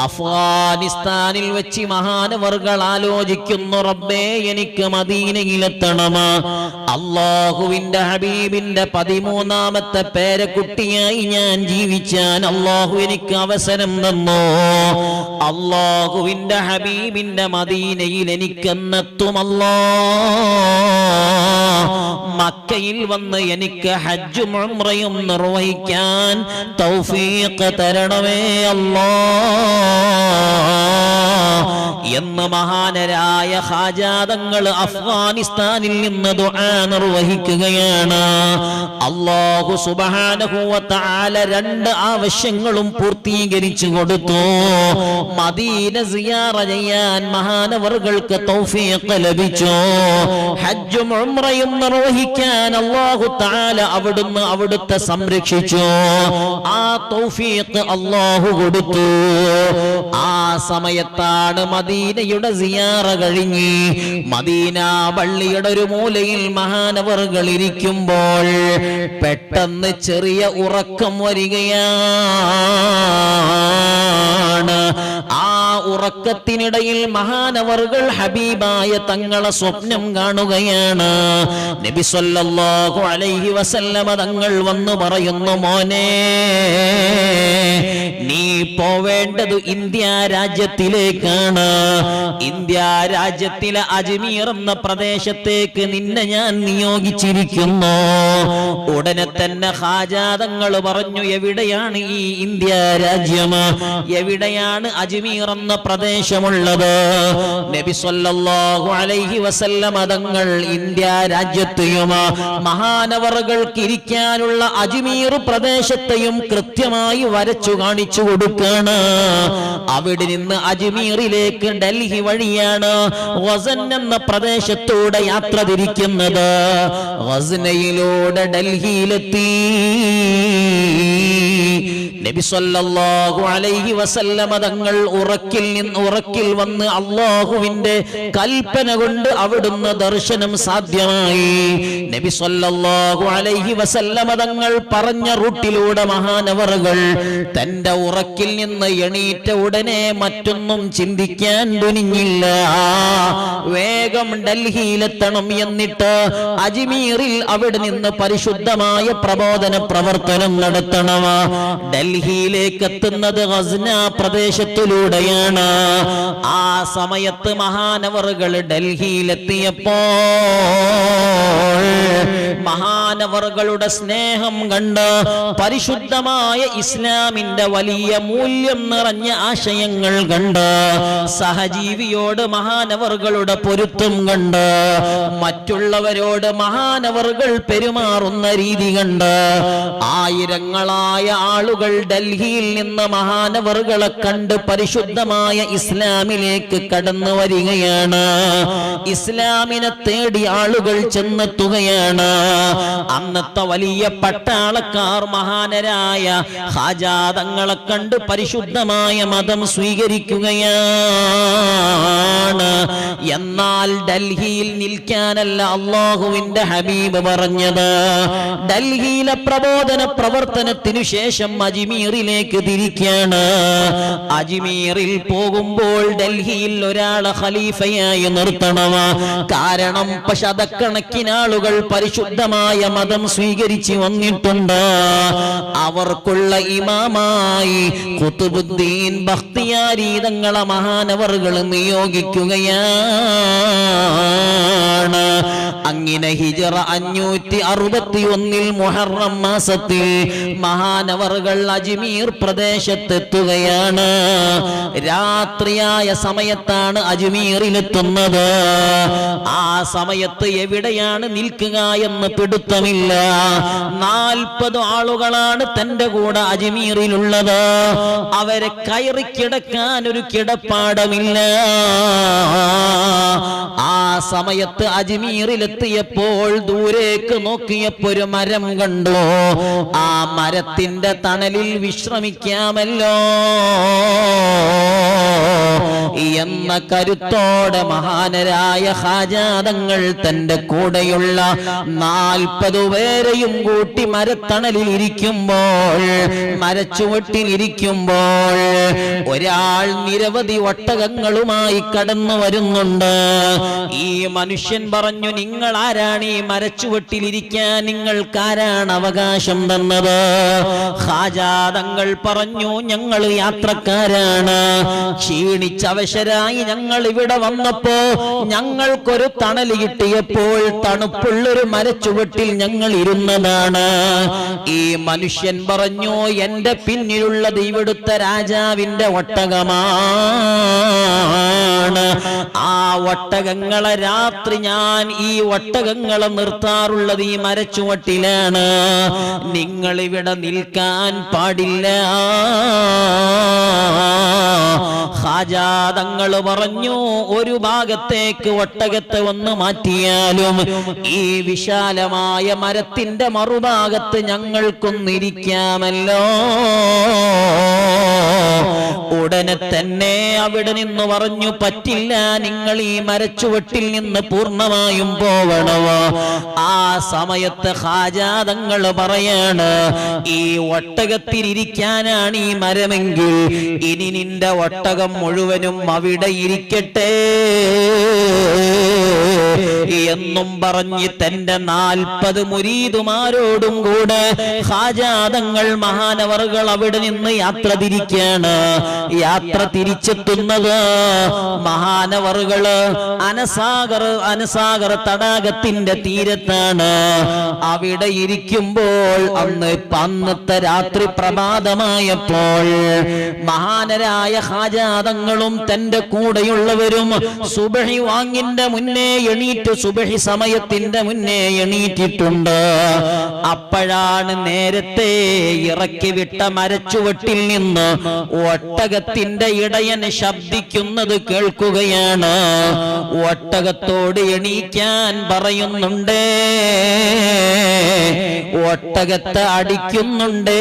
അഫ്ഗാനിസ്ഥാനിൽ വെച്ച് മഹാനവർകൾ ആലോചിക്കുന്നു, റബ്ബേ എനിക്ക് മദീനയിലെത്തണം. അള്ളാഹുവിന്റെ ഹബീബിന്റെ 13ാമത്തെ പേരക്കുട്ടിയായി ഞാൻ ജീവിച്ചാൻ അള്ളാഹു എനിക്ക് അവസരം തന്നു. അള്ളാഹുവിന്റെ ഹബീബിന്റെ മദീനയിൽ എനിക്കെന്നെത്തുമല്ലോ. മക്കയിൽ വന്ന് എനിക്ക് ഹജ്ജും ഉംറയും നിർവഹിക്കാൻ തൗഫീഖ് തരണമേ അല്ലാഹ് എന്ന് മഹാനരായ ഖാജാ തങ്ങൾ അഫ്ഗാനിസ്ഥാനിൽ നിന്ന് ദുആ നിർവഹിക്കുകയാണ്. അല്ലാഹു സുബ്ഹാനഹു വ തആല 2 ആവശ്യങ്ങളും പൂർത്തീകരിച്ചു കൊടുത്തു. മദീന സിയാറ ചെയ്യാൻ മഹാനവറുകൾക്ക് തൗഫീഖ് ലഭിച്ചു. ഹജ്ജും ഉംറയും നിർവഹിക്കാൻ അല്ലാഹു തആല അവിടുത്തെ സംരക്ഷിച്ചു. ആ തൗഫീഖ് അല്ലാഹു കൊടുത്തു. ആ സമയത്താണ് മദീനയുടെ സിയാറ കഴിഞ്ഞ് മദീന പള്ളിയുടെ ഒരു മൂലയിൽ മഹാനവറുകൾ ഇരിക്കുമ്പോൾ പെട്ടെന്ന് ചെറിയ ഉറക്കം വരികയാണ്. ആ ഉറക്കത്തിനിടയിൽ മഹാനവറുകൾ ഹബീബായ തങ്ങളെ സ്വപ്നം കാണുകയാണ്. നബി സല്ലല്ലാഹു അലൈഹി വസല്ലമ തങ്ങൾ വന്നു പറയുന്നു, മോനെ നീ പോവേണ്ടത് ഇന്ത്യ രാജ്യത്തിലേക്കാണ്. ഇന്ത്യ രാജ്യത്തിലെ അജ്മീർ എന്ന പ്രദേശത്തേക്ക് നിന്നെ ഞാൻ നിയോഗിച്ചിരിക്കുന്നു. ഉടനെ തന്നെ ഖാജാ തങ്ങൾ പറഞ്ഞു, എവിടെയാണ് ഈ ഇന്ത്യ രാജ്യം, എവിടെയാണ് അജ്മീർ എന്ന എന്ന പ്രദേശമുള്ളത്. നബി സല്ലല്ലാഹു അലൈഹി വസല്ലം തങ്ങൾ ഇന്ത്യ രാജ്യത്തെയും മഹാനവറുകൾക്ക് ഇരിക്കാനുള്ള അജ്മീർ പ്രദേശത്തെയും കൃത്യമായി വരച്ചു കാണിച്ചു കൊടുക്കാണ്. അവിടെ നിന്ന് അജ്മീറിലേക്ക് ഡൽഹി വഴിയാണ് ഗസൻ എന്ന പ്രദേശത്തൂടെ യാത്ര തിരിക്കുന്നത്. ഗസ്നയിലൂടെ ഡൽഹിയിലെത്തി. നബി സല്ലല്ലാഹു അലൈഹി വസല്ലം തങ്ങൾ ഉറക്കിൽ വന്ന് അല്ലാഹുവിന്റെ കൽപ്പന കൊണ്ട് അവിടുന്ന് ദർശനം സാധ്യമായി. നബി സല്ലല്ലാഹു അലൈഹി വസല്ലം തങ്ങൾ പറഞ്ഞ റൂട്ടിലൂടെ മഹാനവറുകൾ തന്റെ ഉറക്കിൽ നിന്ന് എണീറ്റ ഉടനെ മറ്റൊന്നും ചിന്തിക്കാൻ തുനിഞ്ഞില്ല. വേഗം ഡൽഹിയിലെത്തണം, എന്നിട്ട് അജ്മീറിൽ അവിടെ നിന്ന് പരിശുദ്ധമായ പ്രബോധന പ്രവർത്തനം നടത്തണം. ഡൽഹിയിലേക്ക് എത്തുന്നത് ഗസ്ന പ്രദേശത്തിലൂടെയാണ്. ആ സമയത്ത് മഹാനവറുകൾ ഡൽഹിയിലെത്തിയപ്പോൾ മഹാനവറുകളുടെ സ്നേഹം കണ്ട്, പരിശുദ്ധമായ ഇസ്ലാമിന്റെ വലിയ മൂല്യം നിറഞ്ഞ ആശയങ്ങൾ കണ്ട്, സഹജീവിയോട് മഹാനവറുകളുടെ പൊരുത്തം കണ്ട്, മറ്റുള്ളവരോട് മഹാനവറുകൾ പെരുമാറുന്ന രീതി കണ്ട് ആയിരങ്ങളായ ആളുകൾ ഡൽഹിയിൽ നിന്ന് മഹാനവറുകളെ കണ്ട് പരിശുദ്ധമായ ഇസ്ലാമിലേക്ക് കടന്നു വരികയാണ്. ഇസ്ലാമിനെ തേടി ആളുകൾ ചെന്നെത്തുകയാണ്. അന്നത്തെ വലിയ പട്ടാളക്കാർ മഹാനരായ ഖാജാ തങ്ങളെ കണ്ട് പരിശുദ്ധമായ മതം സ്വീകരിക്കുകയാണ്. എന്നാൽ ഡൽഹിയിൽ നിൽക്കാനല്ല അല്ലാഹുവിന്റെ ഹബീബ് പറഞ്ഞത്. ഡൽഹിയിലെ പ്രബോധന പ്രവർത്തനത്തിനു ശേഷം അജ്മീറിലേക്ക് തിരിക്കാണ്. അജ്മീറിൽ പോകുമ്പോൾ ഡൽഹിയിൽ ഒരാളെ ഖലീഫയായി നിർത്തണം. കാരണം ശതക്കണക്കിന് ആളുകൾ പരിശുദ്ധമായ മതം സ്വീകരിച്ച് വന്നിട്ടുണ്ട്. അവർക്കുള്ള ഇമാമായി ഖുതുബുദ്ദീൻ ബഖ്തിയാരി തങ്ങളെ മഹാനവറുകൾ നിയോഗിക്കുകയാണ്. അങ്ങനെ ഹിജ്റ 561 മുഹറം മാസത്തിൽ മഹാനവറുകൾ അജ്മീർ പ്രദേശത്തെത്തുകയാണ്. രാത്രിയായ സമയത്താണ് അജ്മീറിലെത്തുന്നത്. ആ സമയത്ത് എവിടെയാണ് നിൽക്കുക എന്ന് പിടുത്തമില്ല. 40 ആളുകളാണ് തന്റെ കൂടെ അജ്മീറിലുള്ളത്. അവരെ കയറി കിടക്കാൻ ഒരു കിടപ്പാടമില്ല. ആ സമയത്ത് അജ്മീറിലെത്തിയപ്പോൾ ദൂരേക്ക് നോക്കിയപ്പോൾ ഒരു മരം കണ്ടു. ആ മരത്തിന്റെ തണലിൽ വിശ്രമിക്കാമല്ലോ എന്ന കരുത്തോടെ മഹാനരായ ഖാജാ തങ്ങൾ തന്റെ കൂടെയുള്ള 40 പേരെയും കൂട്ടി മരത്തണലിൽ ഇരിക്കുമ്പോൾ, മരച്ചുവട്ടിൽ ഇരിക്കുമ്പോൾ ഒരാൾ നിരവധി ഒട്ടകങ്ങളുമായി കടന്നു വരുന്നുണ്ട്. ഈ മനുഷ്യൻ പറഞ്ഞു, നിങ്ങൾ ആരാണ് ഈ മരച്ചുവട്ടിലിരിക്കാൻ? നിങ്ങൾക്കാരാണ് അവകാശം തന്നത്? ഖാജാ തങ്ങൾ പറഞ്ഞു, ഞങ്ങൾ യാത്രക്കാരാണ്. ക്ഷീണിച്ചവശരായി ഞങ്ങൾ ഇവിടെ വന്നപ്പോ ഞങ്ങൾക്കൊരു തണൽ കിട്ടിയപ്പോൾ തണുപ്പുള്ളൊരു മരച്ചുവട്ടിൽ ഞങ്ങൾ ഇരുന്നതാണ്. ഈ മനുഷ്യൻ പറഞ്ഞു, എന്റെ പിന്നിലുള്ളത് ഇവിടുത്തെ രാജാവിന്റെ ഒട്ടകമാണ്. ആ ഒട്ടകങ്ങളെ രാത്രി ഞാൻ ഈ ഒട്ടകങ്ങളെ നിർത്താറുള്ളത് ഈ മരച്ചുവട്ടിലാണ്. നിങ്ങൾ ഇവിടെ നിൽക്കാൻ പാടില്ല. ഖാജാ തങ്ങൾ പറഞ്ഞു, ഒരു ഭാഗത്തേക്ക് ഒട്ടകത്തെ ഒന്ന് മാറ്റിയാലും ഈ വിശാലമായ മരത്തിന്റെ മറുഭാഗത്ത് ഞങ്ങൾക്കൊന്നിരിക്കാമല്ലോ. ഉടനെ തന്നെ അവിടെ നിന്ന് പറഞ്ഞു, പറ്റില്ല, നിങ്ങൾ ഈ മരച്ചുവട്ടിൽ നിന്ന് പൂർണ്ണമായും പോവണോ? ആ സമയത്ത് ഖാജാ തങ്ങൾ പറയാണ്, ഈ ഒട്ടകത്തിലിരിക്കാനാണ് ഈ മരമെങ്കിൽ ഇനി നിന്റെ ഒട്ടകം മുഴുവനും അവിടെ ഇരിക്കട്ടെ. എന്നും പറഞ്ഞ് തന്റെ 40 മുരീദുമാരോടും കൂടെ ഖാജാതങ്ങൾ മഹാനവറുകൾ അവിടെ നിന്ന് യാത്ര തിരിക്കാണ്. യാത്ര തിരിച്ചെത്തുന്നത് മഹാനവറുകള് അനസാഗർ തടാകത്തിന്റെ തീരത്താണ്. അവിടെ ഇരിക്കുമ്പോൾ അന്നത്തെ രാത്രി പ്രഭാതമായപ്പോൾ മഹാനരായ ഖാജാതങ്ങളും തന്റെ കൂടെയുള്ളവരും സുബഹി വാങ്ങിന്റെ മുന്നേ എണീറ്റ്, സുബഹി സമയത്തിന്റെ മുന്നേ എണീറ്റിട്ടുണ്ട്. അപ്പോഴാണ് നേരത്തെ ഇറക്കി വിട്ട മരച്ചുവട്ടിൽ നിന്ന് ഒട്ടകത്തിന്റെ ഇടയൻ ശബ്ദിക്കുന്നത് കേൾക്കുകയാണ്. ഒട്ടകത്തോട് എണീക്കാൻ പറയുന്നുണ്ട്, ഒട്ടകത്തെ അടിക്കുന്നുണ്ട്.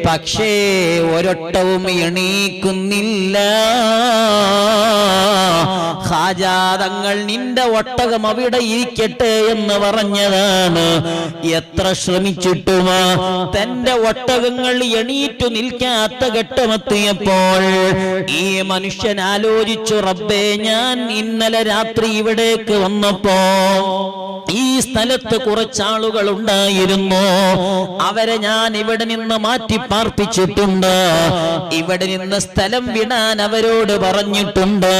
പക്ഷേ ഒരൊട്ടവും എണീക്കുന്നില്ല. ഖാജാതങ്ങൾ നിന്റെ ഒട്ടകം അവിടെ ഇരിക്കട്ടെ എന്ന് പറഞ്ഞതാണ്. എത്ര ശ്രമിച്ചിട്ടും തന്റെ ഒട്ടകങ്ങൾ എണീറ്റു നിൽക്കാത്ത ഘട്ടമെത്തിയപ്പോൾ ഈ മനുഷ്യൻ ആലോചിച്ചു, റബ്ബേ, ഞാൻ ഇന്നലെ രാത്രി ഇവിടേക്ക് വന്നപ്പോ ഈ സ്ഥലത്ത് കുറച്ചാളുകൾ ഉണ്ടായിരുന്നു. അവരെ ഞാൻ ഇവിടെ നിന്ന് മാറ്റി പാർപ്പിച്ചിട്ടുണ്ട്. ഇവിടെ നിന്ന് സ്ഥലം വിടാൻ അവരോട് പറഞ്ഞിട്ടുണ്ട്.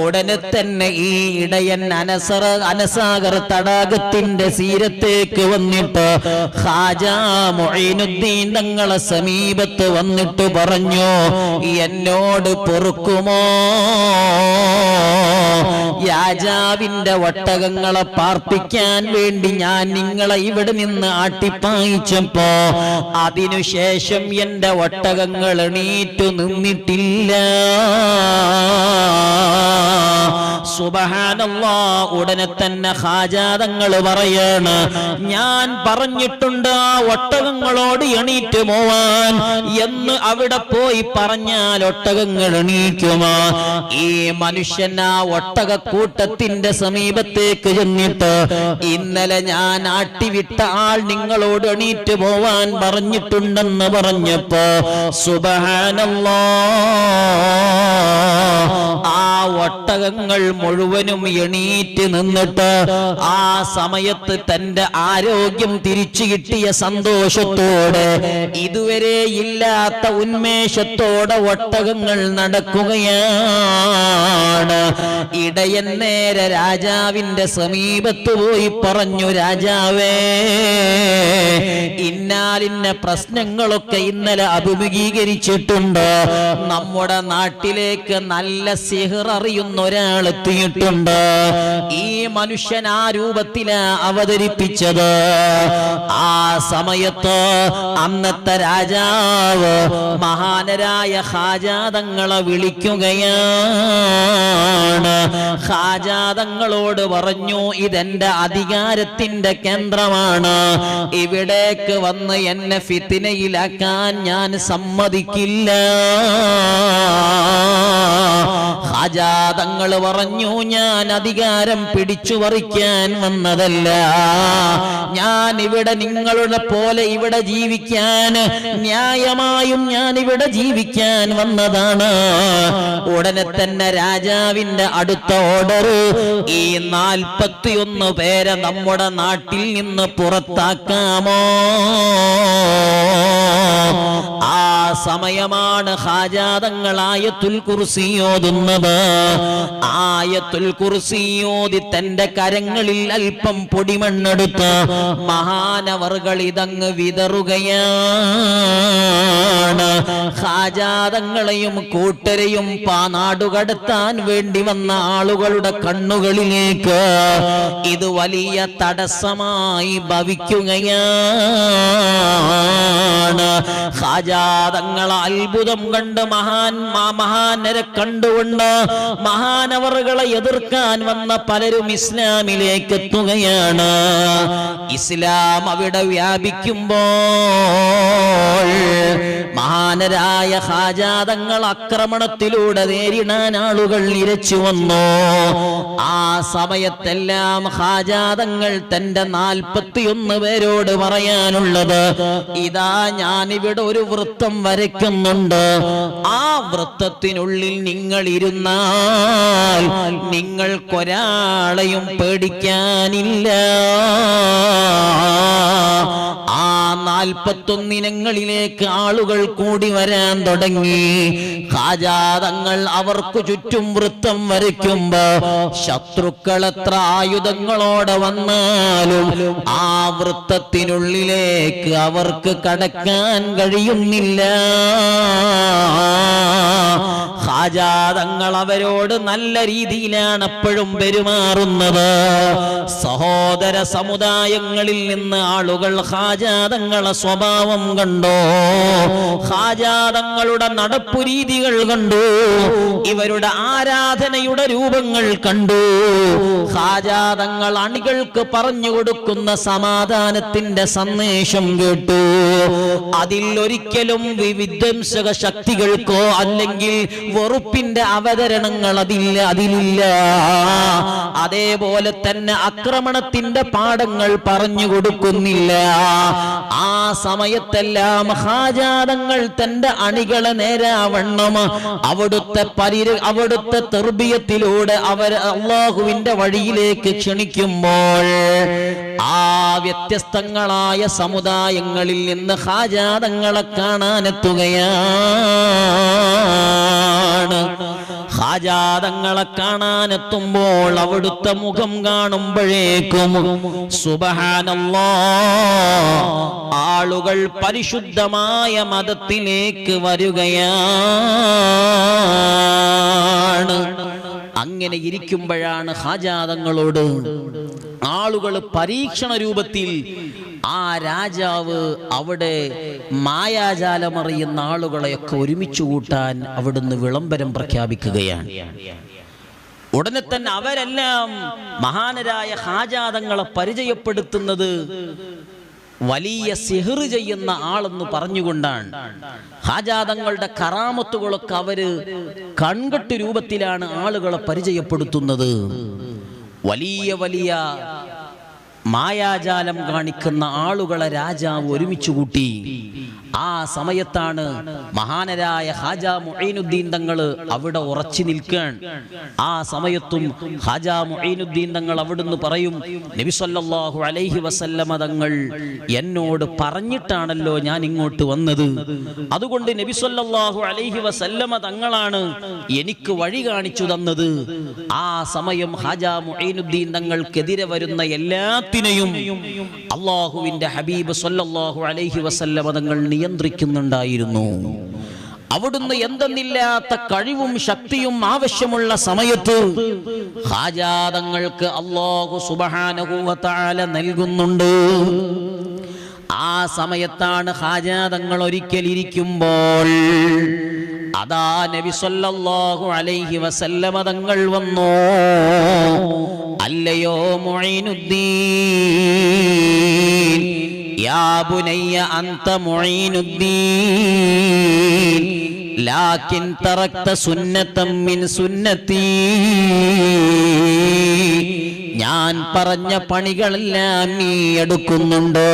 ഉടനെ തന്നെ ഈ ഇടയൻ അനസാഗർ തടാകത്തിന്റെ തീരത്തേക്ക് വന്നിട്ട് ഖാജാ മുഈനുദ്ദീൻ തങ്ങളെ സമീപത്ത് വന്നിട്ട് പറഞ്ഞു, എന്നോട് പൊറുക്കുമോ? രാജാവിന്റെ ഒട്ടകങ്ങളെ പാർപ്പിക്കാൻ വേണ്ടി ഞാൻ നിങ്ങളെ ഇവിടെ നിന്ന് ആട്ടിപ്പായിച്ചപ്പോ അതിനുശേഷം എന്റെ ഒട്ടകങ്ങൾ എണീറ്റു നിന്നിട്ടില്ല. സുബ്ഹാനല്ലാഹ്. ഉടനെ തന്നെ ഖാജാതങ്ങൾ പറയാണ്, ഞാൻ പറഞ്ഞിട്ടുണ്ട് ആ ഒട്ടകങ്ങളോട് എണീറ്റ് പോവാൻ എന്ന്. അവിടെ പോയി പറഞ്ഞാൽ ഒട്ടകങ്ങൾ എണീക്കുമോ? ഈ മനുഷ്യൻ ആ ഒട്ടകക്കൂട്ടത്തിന്റെ സമീപത്തേക്ക് ചെന്നിട്ട്, ഇന്നലെ ഞാൻ ആട്ടിവിട്ട ആൾ നിങ്ങളോട് എണീറ്റ് പോവാൻ പറഞ്ഞിട്ടുണ്ടെന്ന് പറഞ്ഞപ്പോ സുബ്ഹാനല്ലാഹ്, ആ ഒട്ടകങ്ങൾ മുഴുവനും എണീറ്റ് നിന്നിട്ട് ആ സമയത്ത് തന്റെ ആരോഗ്യം തിരിച്ചു കിട്ടിയ സന്തോഷത്തോടെ, ഇതുവരെ ഇല്ലാത്ത ഉന്മേഷത്തോടെ ഒട്ടകങ്ങൾ നടക്കുകയാണ്. ഇടയൻ നേരെ രാജാവിന്റെ സമീപത്ത് പോയി പറഞ്ഞു, രാജാവേ, ഇന്നാലിന്ന പ്രശ്നങ്ങളൊക്കെ ഇന്നലെ അഭിമുഖീകരിച്ചിട്ടുണ്ട്. നമ്മുടെ നാട്ടിലേക്ക് നല്ല സിഹർ അറിയുന്ന ഒരാൾ എത്തിയിട്ടുണ്ട്. ഈ മനുഷ്യൻ ആ രൂപത്തിലാ അവതരിപ്പിച്ചത്. ആ സമയത്ത് അന്നത്തെ രാജാവ് മഹാനരായ ഖാജാതങ്ങളെ വിളിക്കുകയാണ്. ഖാജാതങ്ങളോട് പറഞ്ഞു, ഇതെന്റെ അധികാരത്തിന്റെ കേന്ദ്രമാണ്. ഇവിടേക്ക് വന്ന് എന്നെ ഫിത്നയിലാക്കാൻ ഞാൻ സമ്മതിക്കില്ല. ഖാജാതങ്ങൾ പറഞ്ഞു, ഞാൻ അധികാരം പിടിച്ചു പറിക്കാൻ വന്നതല്ല. ഞാൻ ഇവിടെ നിങ്ങളുടെ പോലെ ഇവിടെ ജീവിക്കാൻ, ന്യായമായും ഞാൻ ഇവിടെ ജീവിക്കാൻ വന്നതാണ്. ഉടനെ തന്നെ രാജാവിന്റെ അടുത്ത ഓർഡർ, ഈ 41 പേരെ നമ്മുടെ നാട്ടിൽ നിന്ന് പുറത്താക്കാമോ? ആ സമയമാണ് ഖാജാതങ്ങൾ ആയത്തുൽ കുർസി ഓതുന്നത്. ആയത്തുൽ കുർസി ഓതി തന്റെ കരങ്ങളിൽ അല്പം പൊടിമണ്ണെടുത്ത് മഹാനവറുകൾ ഇതങ്ങ് വിതറുകയാണ്. ഖാജാതങ്ങളെയും കൂട്ടരെയും നാടുകടത്താൻ വേണ്ടി വന്ന ആളുകളുടെ കണ്ണുകളിലേക്ക് ഇത് വലിയ തടസ്സമായി ഭവിക്കുകയാണ്. ഖാജാതങ്ങളെ അത്ഭുതം കണ്ട് മഹാനരെ കണ്ടുകൊണ്ട് മഹാനവറുകളെ എതിർക്കാൻ വന്ന പലരും ഇസ്ലാമിലേക്ക് എത്തുകയാണ്. ഇസ്ലാം അവിടെ വ്യാപിക്കുമ്പോൾ മഹാനരായ ഖാജാതങ്ങൾ ആക്രമണത്തിലൂടെ നേരിടാൻ ആളുകൾ ഇരച്ചു വന്നു. ആ സമയത്തെല്ലാം ഖാജാതങ്ങൾ തന്റെ 41 പേരോട് പറയാനുള്ളത്, ഇതാ ഞാൻ ഞാനിവിടെ ഒരു വൃത്തം വരയ്ക്കുന്നുണ്ട്. ആ വൃത്തത്തിനുള്ളിൽ നിങ്ങൾ ഇരുന്നാൽ നിങ്ങൾക്കൊരാളെയും പേടിക്കാനില്ല. ആ 41 ഇനങ്ങളിലേക്ക് ആളുകൾ കൂടി വരാൻ തുടങ്ങി. ഖാജാ തങ്ങൾ അവർക്ക് ചുറ്റും വൃത്തം വരയ്ക്കുമ്പോ ശത്രുക്കൾ എത്ര ആയുധങ്ങളോടെ വന്നാലും ആ വൃത്തത്തിനുള്ളിലേക്ക് അവർക്ക് കടക്കാൻ കഴിയുന്നില്ല. ഖാജാ തങ്ങൾ അവരോട് നല്ല രീതിയിലാണ് എപ്പോഴും പെരുമാറുന്നത്. സഹോദര സമുദായങ്ങളിൽ നിന്ന് ആളുകൾ ഖാജാ തങ്ങളെ സ്വഭാവം കണ്ടോ, ഖാജാ തങ്ങളുടെ നടപ്പു രീതികൾ കണ്ടു, ഇവരുടെ ആരാധനയുടെ രൂപങ്ങൾ കണ്ടു. ഖാജാ തങ്ങൾ അണികൾക്ക് പറഞ്ഞു കൊടുക്കുന്ന സമാധാനത്തിന്റെ സന്ദേശം കേട്ടു. അതിൽ ഒരിക്കലും വിധ്വംസക ശക്തികൾക്കോ അല്ലെങ്കിൽ വെറുപ്പിന്റെ അവതരണങ്ങൾ അതിലില്ല. അതേപോലെ തന്നെ ആക്രമണത്തിന്റെ പാഠങ്ങൾ പറഞ്ഞു കൊടുക്കുന്നില്ല. ആ സമയത്തെല്ലാം ഖാജാ തങ്ങൾ തന്റെ അണികളെ നേരാവണ്ണം അവിടുത്തെ തർബിയത്തിലൂടെ അവർ അല്ലാഹുവിന്റെ വഴിയിലേക്ക് ക്ഷണിക്കുമ്പോൾ ആ വ്യത്യസ്തങ്ങളായ സമുദായങ്ങളിൽ നിന്ന് ഖാജാ തങ്ങളെ കാണാനെത്തുകയാണ്. ഖാജാ തങ്ങളെ കാണാനെത്തുമ്പോൾ അവിടുത്തെ മുഖം കാണുമ്പോഴേക്കും സുബ്ഹാനല്ലാഹ് ആളുകൾ പരിശുദ്ധമായ മതത്തിലേക്ക് വരികയാണ്. അങ്ങനെ ഇരിക്കുമ്പോഴാണ് ഖാജാ തങ്ങളോട് ആളുകൾ പരീക്ഷണ രൂപത്തിൽ ആ രാജാവ് അവിടെ മായാജാലമറിയുന്ന ആളുകളെയൊക്കെ ഒരുമിച്ച് കൂട്ടാൻ അവിടുന്ന് വിളംബരം പ്രഖ്യാപിക്കുകയാണ്. ഉടനെ തന്നെ അവരെല്ലാം മഹാനരായ ഖാജാ തങ്ങളെ പരിചയപ്പെടുത്തുന്നത് വലിയ സിഹ്ർ ചെയ്യുന്ന ആളെന്ന് പറഞ്ഞുകൊണ്ടാണ്. ഖാജാ തങ്ങളുടെ കറാമത്തുകളൊക്കെ അവര് കൺകെട്ട് രൂപത്തിലാണ് ആളുകളെ പരിചയപ്പെടുത്തുന്നത്. വലിയ വലിയ മായാജാലം കാണിക്കുന്ന ആളുകളെ രാജാവ് ഒരുമിച്ച് കൂട്ടി. ആ സമയത്താണ് മഹാനരായ ഖാജാ മുഈനുദ്ദീൻ തങ്ങൾ അവിടെ ഉറച്ചു നിൽക്കാൻ. ആ സമയത്തും ഖാജാ മുഈനുദ്ദീൻ തങ്ങൾ അവിടുന്ന് പറയും, നബി സല്ലല്ലാഹു അലൈഹി വസല്ലമ തങ്ങൾ എന്നോട് പറഞ്ഞിട്ടാണല്ലോ ഞാൻ ഇങ്ങോട്ട് വന്നത്. അതുകൊണ്ട് നബി സല്ലല്ലാഹു അലൈഹി വസല്ലമ തങ്ങളാണ് എനിക്ക് വഴി കാണിച്ചു തന്നത്. ആ സമയം ഖാജാ മുഈനുദ്ദീൻ തങ്ങൾക്കെതിരെ വരുന്ന എല്ലാത്തിനെയും അല്ലാഹുവിന്റെ ഹബീബ് സല്ലല്ലാഹു അലൈഹി വസല്ലമ തങ്ങൾ നിയന്ത്രിക്കുന്നുണ്ടായിരുന്നു. അവിടുന്ന് എന്തെന്നില്ലാത്ത കഴിവും ശക്തിയും ആവശ്യമുള്ള സമയത്ത് ഖാജാ തങ്ങൾക്ക് അല്ലാഹു സുബ്ഹാനഹു വ തആല നൽകുന്നുണ്ട്. ആ സമയത്താണ് ഖാജാ തങ്ങൾ ഒരിക്കൽ ഇരിക്കുമ്പോൾ അതാ നബി സല്ലല്ലാഹു അലൈഹി വസല്ലമ തങ്ങൾ വന്നു. അല്ലയോ മുഈനുദ്ദീൻ, യാ ബുനയ്യ അൻത മുഈനുദ്ദീൻ ലാകിൻ തറക്ത സുന്നതം മിൻ സുന്നതി. ഞാൻ പറഞ്ഞ പണികളെല്ലാം നീ എടുക്കുന്നുണ്ട്,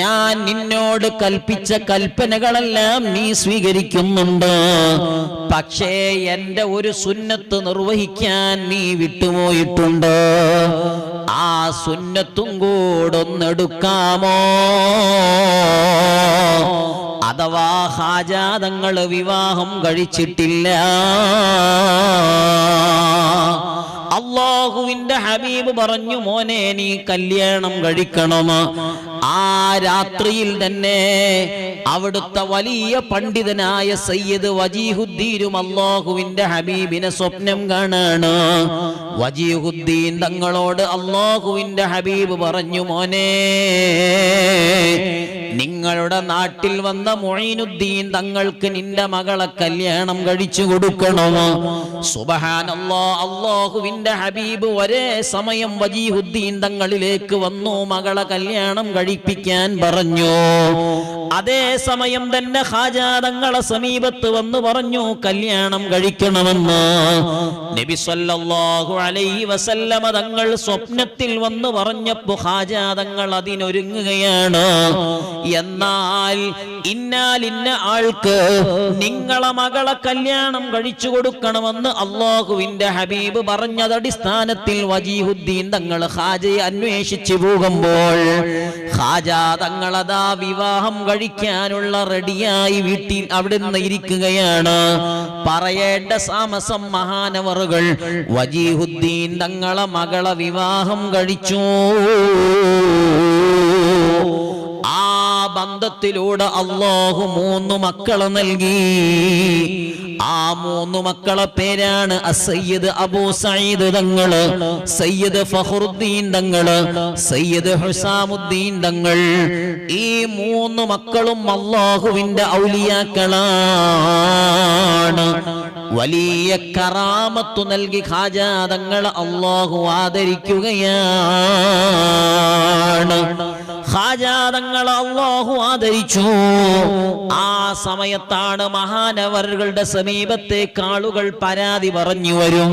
ഞാൻ നിന്നോട് കൽപ്പിച്ച കൽപ്പനകളെല്ലാം നീ സ്വീകരിക്കുന്നുണ്ട്. പക്ഷേ എന്റെ ഒരു സുന്നത്ത് നിർവഹിക്കാൻ നീ വിട്ടുപോയിട്ടുണ്ട്. ആ സുന്നത്തും കൂടൊന്നെടുക്കാമോ? അഥവാ ഖാജാ തങ്ങൾ വിവാഹം കഴിച്ചിട്ടില്ല. അല്ലാഹുവിന്റെ ഹബീബ് പറഞ്ഞു, മോനെ നീ കല്യാണം കഴിക്കണം. ആ രാത്രിയിൽ തന്നെ അവിടുത്തെ വലിയ പണ്ഡിതനായ സയ്യിദ് വജീഹുദ്ദീനും അല്ലാഹുവിന്റെ ഹബീബിനെ സ്വപ്നം കാണാണ്. വജീഹുദ്ദീൻ തങ്ങളോട് അല്ലാഹുവിന്റെ ഹബീബ് പറഞ്ഞു, മോനെ നിങ്ങളുടെ നാട്ടിൽ വന്ന മുഈനുദ്ദീൻ തങ്ങൾക്ക് നിന്റെ മകളെ കല്യാണം കഴിച്ചു കൊടുക്കണമോ? സുബ്ഹാനല്ലാഹ്, അല്ലാഹുവിന്റെ ഹബീബ് ഒരേ സമയം വജീഹുദ്ദീൻ തങ്ങളിലേക്ക് വന്നു, മകളെ കല്യാണം കഴിപ്പിക്കാൻ പറഞ്ഞു. അതേ സമയം തന്നെ ഖാജാ തങ്ങളെ സമീപത്ത് വന്നു പറഞ്ഞു കല്യാണം കഴിക്കണമെന്ന്. നബി സല്ലല്ലാഹു അലൈഹി വസല്ലമ തങ്ങൾ സ്വപ്നത്തിൽ വന്നു പറഞ്ഞപ്പോൾ ഖാജാ തങ്ങൾ അതിനൊരുങ്ങുകയാണ്. എന്നാൽ ഇന്ന ആൾക്ക് നിങ്ങളെ മകളെ കല്യാണം കഴിച്ചു കൊടുക്കണമെന്ന് അല്ലാഹുവിന്റെ ഹബീബ് പറഞ്ഞത് അടിസ്ഥാനത്തിൽ വജീഹുദ്ദീൻ തങ്ങൾ ഖാജയെ അന്വേഷിച്ചു പോകുമ്പോൾ ഖാജാ തങ്ങളതാ വിവാഹം കഴിക്കാനുള്ള റെഡിയായി വീട്ടിൽ അവിടുന്ന് ഇരിക്കുകയാണ്. പറയേണ്ട താമസം മഹാനവറുകൾ വജീഹുദ്ദീൻ തങ്ങളെ മകളെ വിവാഹം കഴിച്ചു. ആ ബന്ധത്തിലൂടെ അല്ലാഹു 3 മക്കളെ നൽകി. ആ 3 മക്കളെ പേരാണ് സയ്യിദ് അബൂ സഈദ് തങ്ങള്, സയ്യിദ് ഫഖറുദ്ദീൻ തങ്ങള്, സയ്യിദ് ഹുസാമുദ്ദീൻ തങ്ങൾ. ഈ 3 മക്കളും അല്ലാഹുവിന്റെ ഔലിയാക്കളാണ്. വലിയ കറാമത്ത് നൽകി ഖാജാ തങ്ങളെ അല്ലാഹു ആദരിക്കുകയാണ്. ഖാജാ തങ്ങളെ അല്ലാഹു ആദരിച്ചു. ആ സമയത്താണ് മഹാനവറുകളുടെ സമീപത്തേക്ക് ആളുകൾ പരാതി പറഞ്ഞു വരും.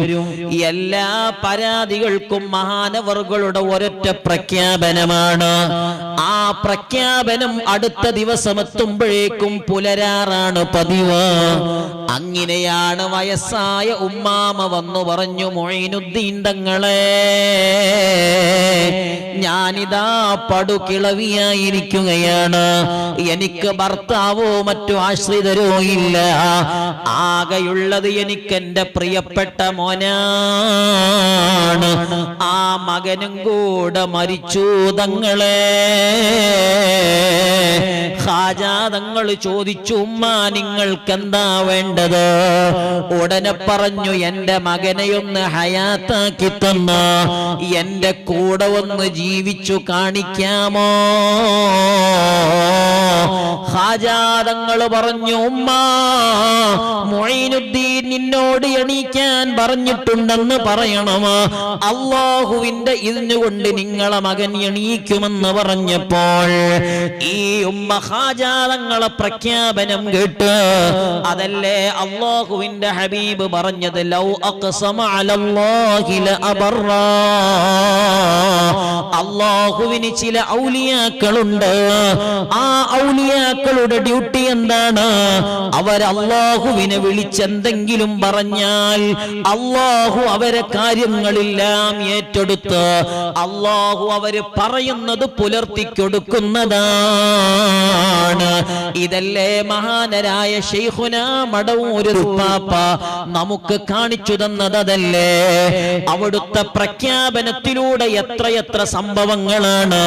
എല്ലാ പരാതികൾക്കും മഹാനവറുകളുടെ ഒരൊറ്റ പ്രഖ്യാപനമാണ്. ആ പ്രഖ്യാപനം അടുത്ത ദിവസം എത്തുമ്പോഴേക്കും പുലരാറാണ് പതിവ്. അങ്ങനെയാണ് വയസ്സായ ഉമ്മാമ വന്നു പറഞ്ഞു, മൊയ്നുദ്ദീൻ തങ്ങളെ, ഞാനിതാ പടുകിളവിയായിരിക്കുകയാണ്. എനിക്ക് ഭർത്താവോ മറ്റു ആശ്രിതരോ ഇല്ല. ആകെയുള്ളത് എനിക്ക് എന്റെ പ്രിയപ്പെട്ട മോനാണ്. ആ മകനും കൂടെ മരിച്ചു തങ്ങളെ. ഖാജാ തങ്ങൾ ചോദിച്ചു, ഉമ്മ നിങ്ങൾക്ക് എന്താ വേണ്ടത്? ഉടനെ പറഞ്ഞു, എന്റെ മകനെയൊന്ന് ഹയാത്താക്കി തന്ന എന്റെ കൂടെ ഒന്ന് ജീവിച്ചു കാണിക്കാമോ? ഖാജാ തങ്ങൾ പറഞ്ഞു, ഉമ്മ മൊയ്നുദ്ദീൻ നിന്നോട് എണീക്കാൻ പറഞ്ഞിട്ടുണ്ടെന്ന് പറയണം. അല്ലാഹുവിന്റെ ഇതിനുകൊണ്ട് നിങ്ങളെ മകൻ എണീക്കുമെന്ന് പറഞ്ഞപ്പോൾ ഈ ഉമ്മ ഖാജാ തങ്ങളെ പ്രഖ്യാപനം കേട്ട്, അതല്ലേ അല്ലാഹുവിന്റെ ഹബീബ് പറഞ്ഞത്, ലൗ അഖ്സമ അലല്ലാഹി ലഅബറ. അല്ലാഹുവിന് ചില ഔലിയാക്കളുണ്ട്. ആ ഔലിയാക്കളുടെ ഡ്യൂട്ടി എന്താണ്? അവർ അല്ലാഹുവിനെ വിളിച്ചെന്തെങ്കിലും പറഞ്ഞാൽ അല്ലാഹു അവരെ കാര്യങ്ങളെല്ലാം ഏറ്റെടുത്ത് അല്ലാഹു അവര് പറയുന്നത് പുലർത്തിക്കൊടുക്കുന്നതാണ്. ഇതല്ലേ മഹാനരായ ശൈഖുനാ മടവൂര് ഉപ്പാപ്പ നമുക്ക് കാണിച്ചു തന്നത്. അതല്ലേ അവിടുത്തെ പ്രഖ്യാപനത്തിലൂടെ എത്രയെത്ര സംഭവങ്ങളാണ്